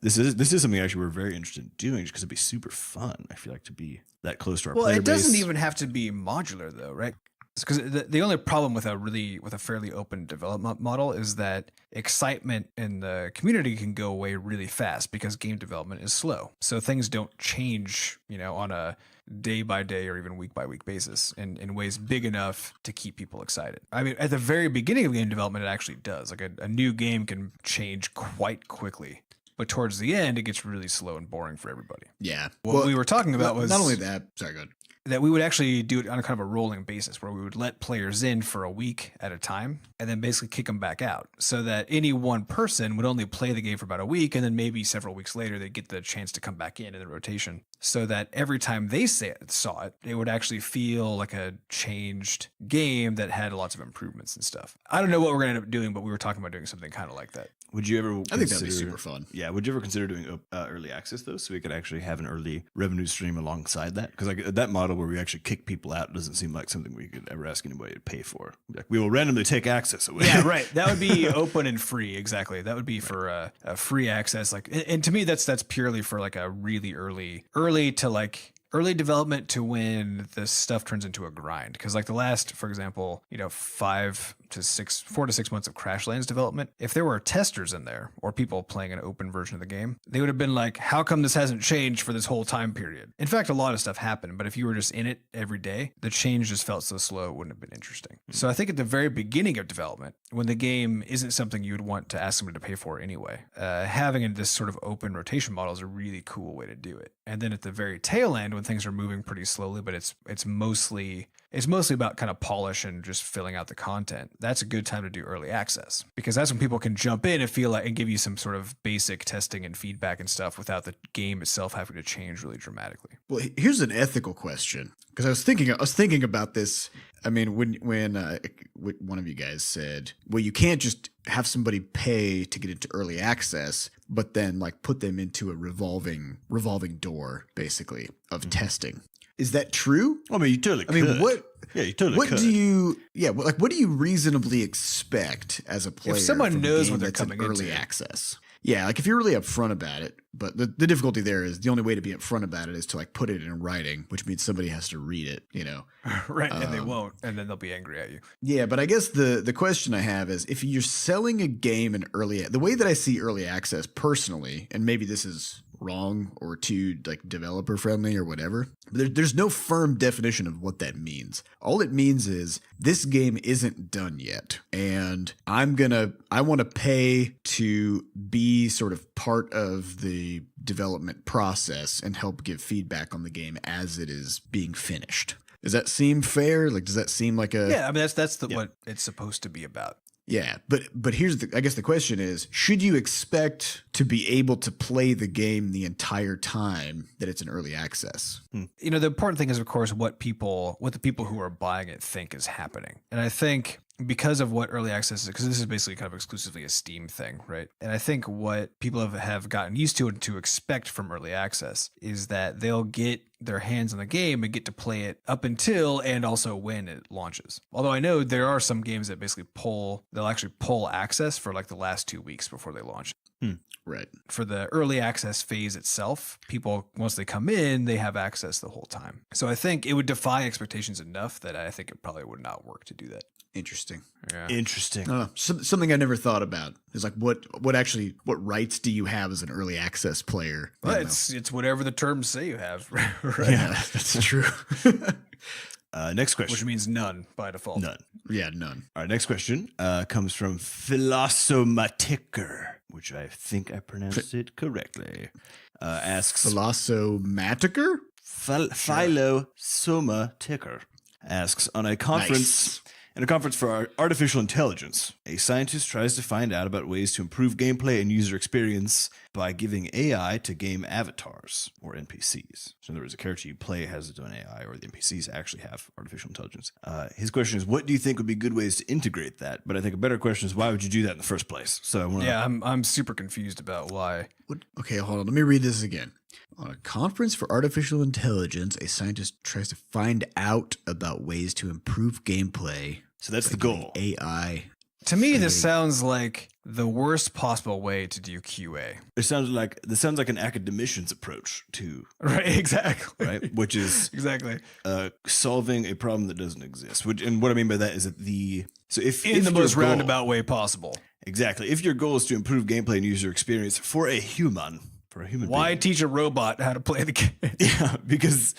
This is something actually we're very interested in doing just because it'd be super fun. I feel like to be that close to our Well, player it doesn't base. even have to be modular, though, right? Because the only problem with a fairly open development model is that excitement in the community can go away really fast because game development is slow. So things don't change, on a day by day or even week by week basis in ways big enough to keep people excited. I mean, at the very beginning of game development, it actually does. Like a new game can change quite quickly. But towards the end, it gets really slow and boring for everybody. Yeah. What we were talking about was not only that. Sorry, go ahead. that we would actually do it on a kind of a rolling basis where we would let players in for a week at a time and then basically kick them back out so that any one person would only play the game for about a week and then maybe several weeks later they'd get the chance to come back in the rotation so that every time they saw it, it would actually feel like a changed game that had lots of improvements and stuff. I don't know what we're going to end up doing, but we were talking about doing something kind of like that. Would you ever? I think that'd be super fun. Yeah. Would you ever consider doing early access though, so we could actually have an early revenue stream alongside that? Because like that model where we actually kick people out doesn't seem like something we could ever ask anybody to pay for. Like we will randomly take access away. Yeah, right. That would be open and free. Exactly. That would be for a free access. Like, and to me, that's purely for like a really early to like early development to when the stuff turns into a grind. Because like the last, for example, 4 to 6 months of Crashlands development, if there were testers in there or people playing an open version of the game, they would have been like, how come this hasn't changed for this whole time period? In fact, a lot of stuff happened, but if you were just in it every day, the change just felt so slow, it wouldn't have been interesting. So I think at the very beginning of development, when the game isn't something you would want to ask somebody to pay for anyway, having this sort of open rotation model is a really cool way to do it. And then at the very tail end, when things are moving pretty slowly, but it's mostly about kind of polish and just filling out the content, that's a good time to do early access because that's when people can jump in and feel like and give you some sort of basic testing and feedback and stuff without the game itself having to change really dramatically. Well, here's an ethical question because I was thinking about this. I mean, when one of you guys said, "Well, you can't just have somebody pay to get into early access, but then like put them into a revolving door, basically, of testing." Is that true? I mean, you totally could. I mean, what? Yeah, you totally What could. do you? Yeah, what do you reasonably expect as a player someone from a knows game what they're that's in coming early into. access? Yeah, like if you're really upfront about it, but the difficulty there is the only way to be upfront about it is to like put it in writing, which means somebody has to read it, you know. Right, and they won't, and then they'll be angry at you. Yeah, but I guess the question I have is if you're selling a game in the way that I see early access personally, and maybe this is wrong or too like developer friendly or whatever, but there's no firm definition of what that means. All it means is this game isn't done yet, and I want to pay to be sort of part of the development process and help give feedback on the game as it is being finished. Does that seem fair? Like, does that seem like a... Yeah, I mean, that's what it's supposed to be about. Yeah, but here's I guess the question is, should you expect to be able to play the game the entire time that it's in early access? You know, the important thing is, of course, what the people who are buying it think is happening. And I think because of what early access is, because this is basically kind of exclusively a Steam thing, right? And I think what people have gotten used to and to expect from early access is that they'll get their hands on the game and get to play it up until and also when it launches. Although I know there are some games that basically they'll actually pull access for like the last 2 weeks before they launch. Right. For the early access phase itself, people, once they come in, they have access the whole time. So I think it would defy expectations enough that I think it probably would not work to do that. Interesting. Yeah. Interesting. Something I never thought about is like what rights do you have as an early access player? Well, it's whatever the terms say you have. Right? Yeah, that's true. Next question. Which means none by default. None. Yeah, none. All right, next question comes from Philosomatiker, which I think I pronounced it correctly. Asks Philosomatiker? Philosomatiker asks, on a conference... Nice. In a conference for artificial intelligence, a scientist tries to find out about ways to improve gameplay and user experience by giving AI to game avatars, or NPCs. So in other words, a character you play has its own AI, or the NPCs actually have artificial intelligence. His question is, what do you think would be good ways to integrate that? But I think a better question is, why would you do that in the first place? So I'm super confused about why. Okay, hold on. Let me read this again. On a conference for artificial intelligence, a scientist tries to find out about ways to improve gameplay. So that's the goal. AI. To me, this sounds like the worst possible way to do QA. This sounds like an academician's approach to right, exactly, right, which is exactly solving a problem that doesn't exist. And what I mean by that is that if the most roundabout way possible. Exactly. If your goal is to improve gameplay and user experience for a human why being, teach a robot how to play the game? Yeah, because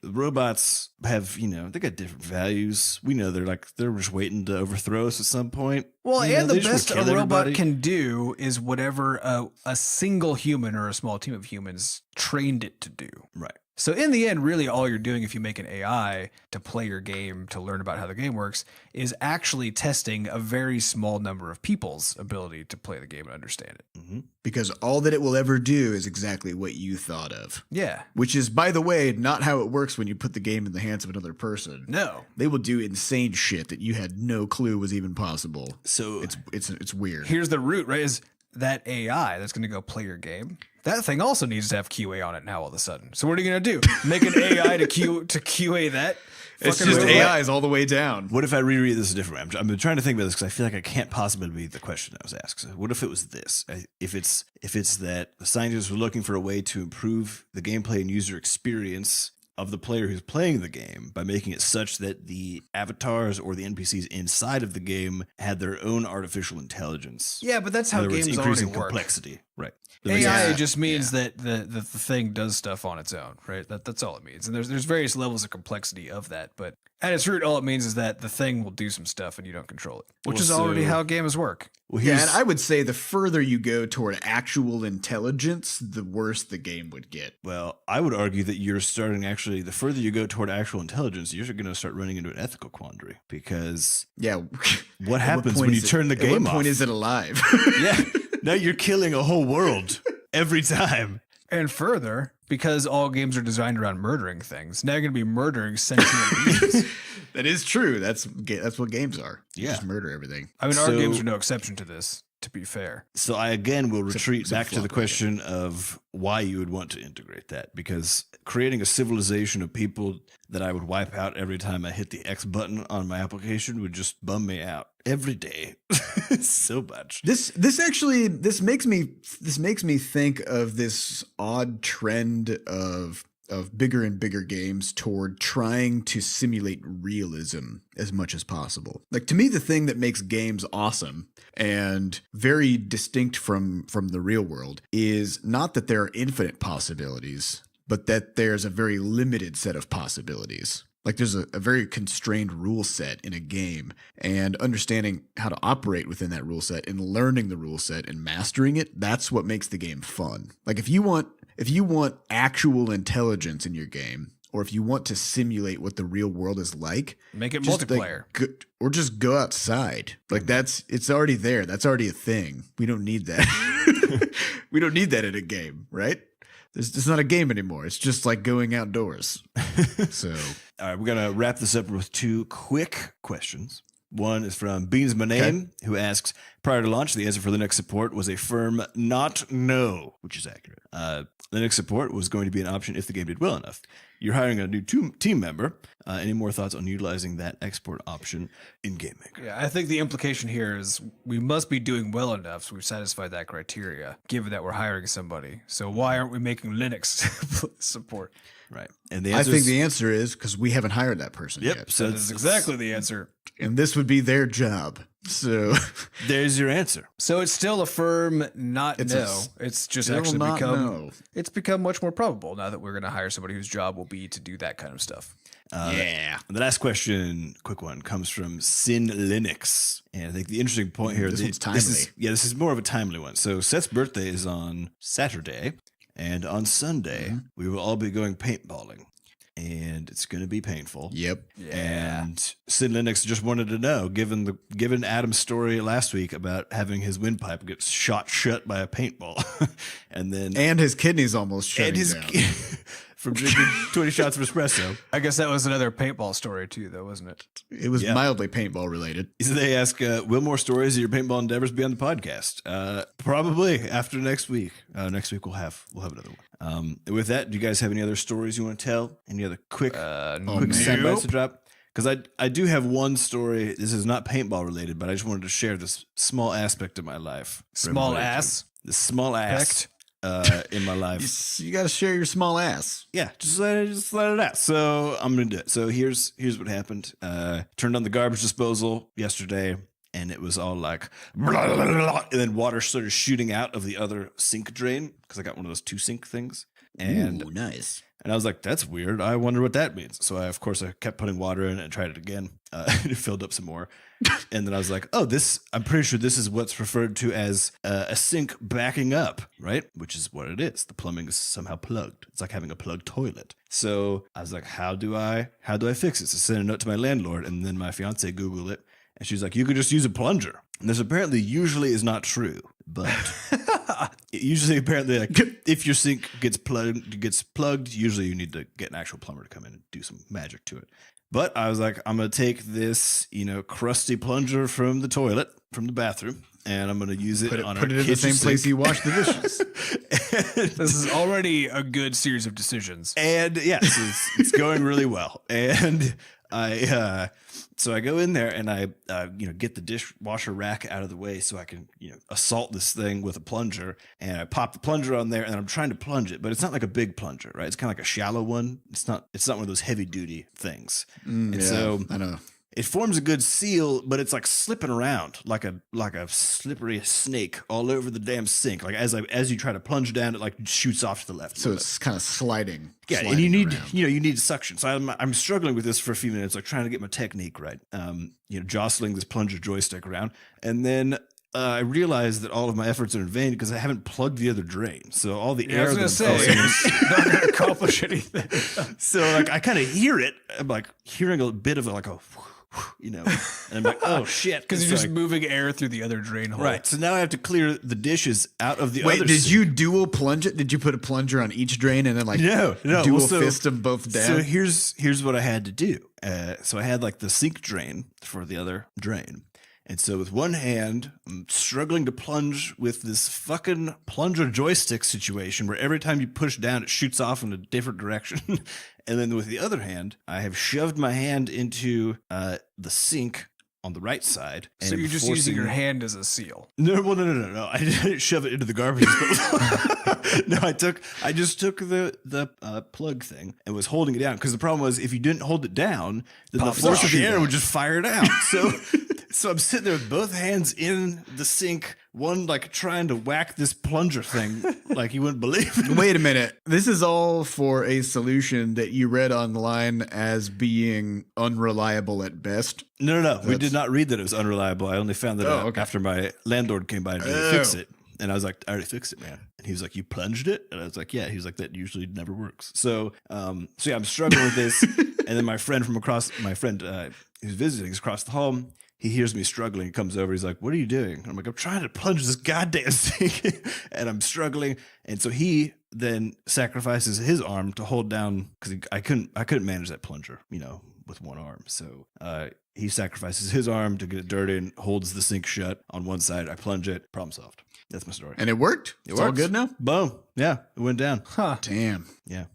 robots have, they got different values. We know they're just waiting to overthrow us at some point. Well, and the best a robot can do is whatever a single human or a small team of humans trained it to do. Right. So in the end, really all you're doing if you make an AI to play your game, to learn about how the game works, is actually testing a very small number of people's ability to play the game and understand it. Mm-hmm. Because all that it will ever do is exactly what you thought of. Yeah. Which is, by the way, not how it works when you put the game in the hands of another person. No. They will do insane shit that you had no clue was even possible. So it's weird. Here's the root, right? Is that AI that's going to go play your game, that thing also needs to have QA on it now all of a sudden. So what are you going to do? Make an AI to QA that? It's just AIs all the way down. What if I reread this a different way? I'm trying to think about this because I feel like I can't possibly be the question I was asked. So what if it was this? If it's that the scientists were looking for a way to improve the gameplay and user experience of the player who's playing the game by making it such that the avatars or the NPCs inside of the game had their own artificial intelligence. Yeah, but that's how games already increasing work. complexity. Right. AI just means that the thing does stuff on its own, right? That's all it means. And there's various levels of complexity of that, but at its root, all it means is that the thing will do some stuff and you don't control it, which is already how games work. Well, yeah, and I would say the further you go toward actual intelligence, the worse the game would get. Well, I would argue that the further you go toward actual intelligence, you're going to start running into an ethical quandary because what happens when you turn the game off? At what point is it alive? Yeah. Now you're killing a whole world every time. And further, because all games are designed around murdering things, now you're going to be murdering sentient beings. That is true. That's what games are. You Yeah. just murder everything. I mean, our games are no exception to this. to be fair. So I again will retreat except back to the flop question of why you would want to integrate that, because creating a civilization of people that I would wipe out every time I hit the X button on my application would just bum me out every day so much. This makes me think of this odd trend of bigger and bigger games toward trying to simulate realism as much as possible. Like, to me, the thing that makes games awesome and very distinct from the real world is not that there are infinite possibilities, but that there's a very limited set of possibilities. Like, there's a very constrained rule set in a game, and understanding how to operate within that rule set and learning the rule set and mastering it, that's what makes the game fun. Like, if you want actual intelligence in your game, or if you want to simulate what the real world is like, Make it just multiplayer. or just go outside. Like, it's already there. That's already a thing. We don't need that. We don't need that in a game, right? It's not a game anymore. It's just like going outdoors. So, All right, we're going to wrap this up with 2 quick questions. One is from Beans My Name, who asks, prior to launch, the answer for Linux support was a firm not no, which is accurate. Linux support was going to be an option if the game did well enough. You're hiring a new team member. Any more thoughts on utilizing that export option in GameMaker? Yeah, I think the implication here is we must be doing well enough so we've satisfied that criteria, given that we're hiring somebody. So why aren't we making Linux support? Right. And the I answer think the answer is because we haven't hired that person Yep. yet. So That is exactly the answer. And this would be their job. So there's your answer. So it's still a firm not It's no. It's just still actually not become no. it's become much more probable now that we're going to hire somebody whose job will be to do that kind of stuff. yeah. The last question, quick one, comes from Sin Linux. And I think the interesting point here, This one's timely. This is more of a timely one. So Seth's birthday is on Saturday, and on Sunday, we will all be going paintballing. And it's going to be painful. Yep. Yeah. And Sin Linux just wanted to know, given Adam's story last week about having his windpipe get shot shut by a paintball, and then And his kidneys almost shut down. from drinking 20 shots of espresso. I guess that was another paintball story too, though, wasn't it? It was mildly paintball related. So they ask, will more stories of your paintball endeavors be on the podcast? Probably after next week. Next week we'll have another one. With that, do you guys have any other stories you want to tell? Any other quick sound bites to drop? Because I do have one story. This is not paintball related, but I just wanted to share this small aspect of my life. Small ass. This small ass in my life. You got to share your small ass. Yeah, just let it out. So I'm gonna do it. So here's what happened. Turned on the garbage disposal yesterday, and it was all like blah, blah, blah, blah, and then water started shooting out of the other sink drain because I got one of those 2 sink things. And Ooh, nice. And I was like, that's weird. I wonder what that means. So I kept putting water in and tried it again. And it filled up some more. And then I was like, I'm pretty sure this is what's referred to as a sink backing up, right? Which is what it is. The plumbing is somehow plugged. It's like having a plugged toilet. So I was like, how do I fix it? So I sent a note to my landlord, and then my fiance Googled it. And she's like, you could just use a plunger. And this apparently usually is not true, but usually apparently like if your sink gets plugged, usually you need to get an actual plumber to come in and do some magic to it. But I was like, I'm going to take this, crusty plunger from the toilet, from the bathroom, and I'm going to use it on our Put it in the same place you wash the dishes. This is already a good series of decisions. And yes, it's going really well. And so I go in there and I get the dishwasher rack out of the way so I can assault this thing with a plunger, and I pop the plunger on there and I'm trying to plunge it, but it's not like a big plunger, right? It's kind of like a shallow one. It's not one of those heavy duty things. So I know. it forms a good seal, but it's like slipping around like a slippery snake all over the damn sink. Like as you try to plunge down, it like shoots off to the left. So it's kind of sliding. Yeah, and you need you need suction. So I'm struggling with this for a few minutes, like trying to get my technique right. Jostling this plunger joystick around, and then I realized that all of my efforts are in vain because I haven't plugged the other drain. So all the air it's not going to accomplish anything. So like I kind of hear it. I'm like hearing a bit of like a. And I'm like, oh shit, Because you're just moving air through the other drain hole. right. So now I have to clear the dishes out of the other. Wait, did sink. you dual plunge it? Did you put a plunger on each drain and then like No. dual Well, so- fist them both down? So here's what I had to do. So I had like the sink drain for the other drain, And so with one hand, I'm struggling to plunge with this fucking plunger joystick situation where every time you push down, it shoots off in a different direction. And then with the other hand, I have shoved my hand into the sink on the right side. So you're just using your hand as a seal. No. I didn't shove it into the garbage. No, I just took the plug thing and was holding it down. Because the problem was if you didn't hold it down, then the force of the air would just fire it out. So I'm sitting there with both hands in the sink, one like trying to whack this plunger thing like you wouldn't believe. Wait a minute. This is all for a solution that you read online as being unreliable at best. No. We did not read that it was unreliable. I only found that out after my landlord came by and fix it. And I was like, I already fixed it, man. And he was like, you plunged it? And I was like, yeah. He was like, that usually never works. So yeah, I'm struggling with this. And then my friend who's visiting is across the hall. He hears me struggling. He comes over. He's like, what are you doing? I'm like, I'm trying to plunge this goddamn thing. And I'm struggling. And so he then sacrifices his arm to hold down because I couldn't manage that plunger, with one arm. So he sacrifices his arm to get it dirty and holds the sink shut on one side. I plunge it. Problem solved. That's my story. And it worked? It's all good now? Boom. Yeah. It went down. Huh. Damn. Yeah.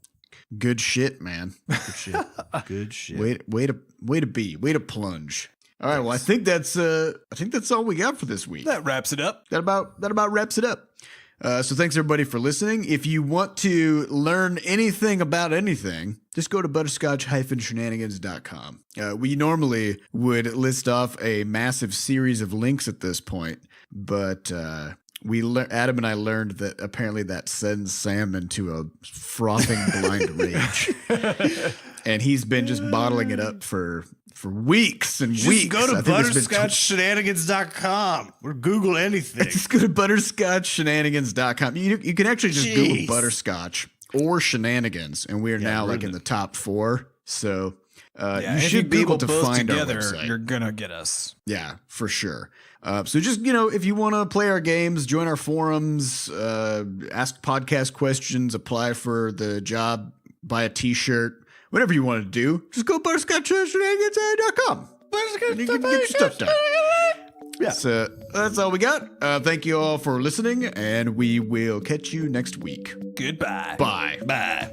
Good shit, man. Good shit. Good shit. Way to plunge. All right, well, I think that's all we got for this week. That wraps it up. That about wraps it up. So thanks everybody for listening. If you want to learn anything about anything, just go to butterscotch-shenanigans.com. We normally would list off a massive series of links at this point, but Adam and I learned that apparently that sends Sam into a frothing blind rage. And he's been just bottling it up for weeks and weeks. Go to butterscotchshenanigans.com or Google anything. Just go to butterscotchshenanigans.com. You can actually just Google butterscotch or shenanigans, and we are now like in the top 4. So you should be able to find together, our website. You're gonna get us. Yeah, for sure. So just, if you want to play our games, join our forums, ask podcast questions, apply for the job, buy a t-shirt, whatever you want to do, just go butterscotchshenanigans.com. You can get your stuff done. Yeah. So that's all we got. Thank you all for listening, and we will catch you next week. Goodbye. Bye. Bye.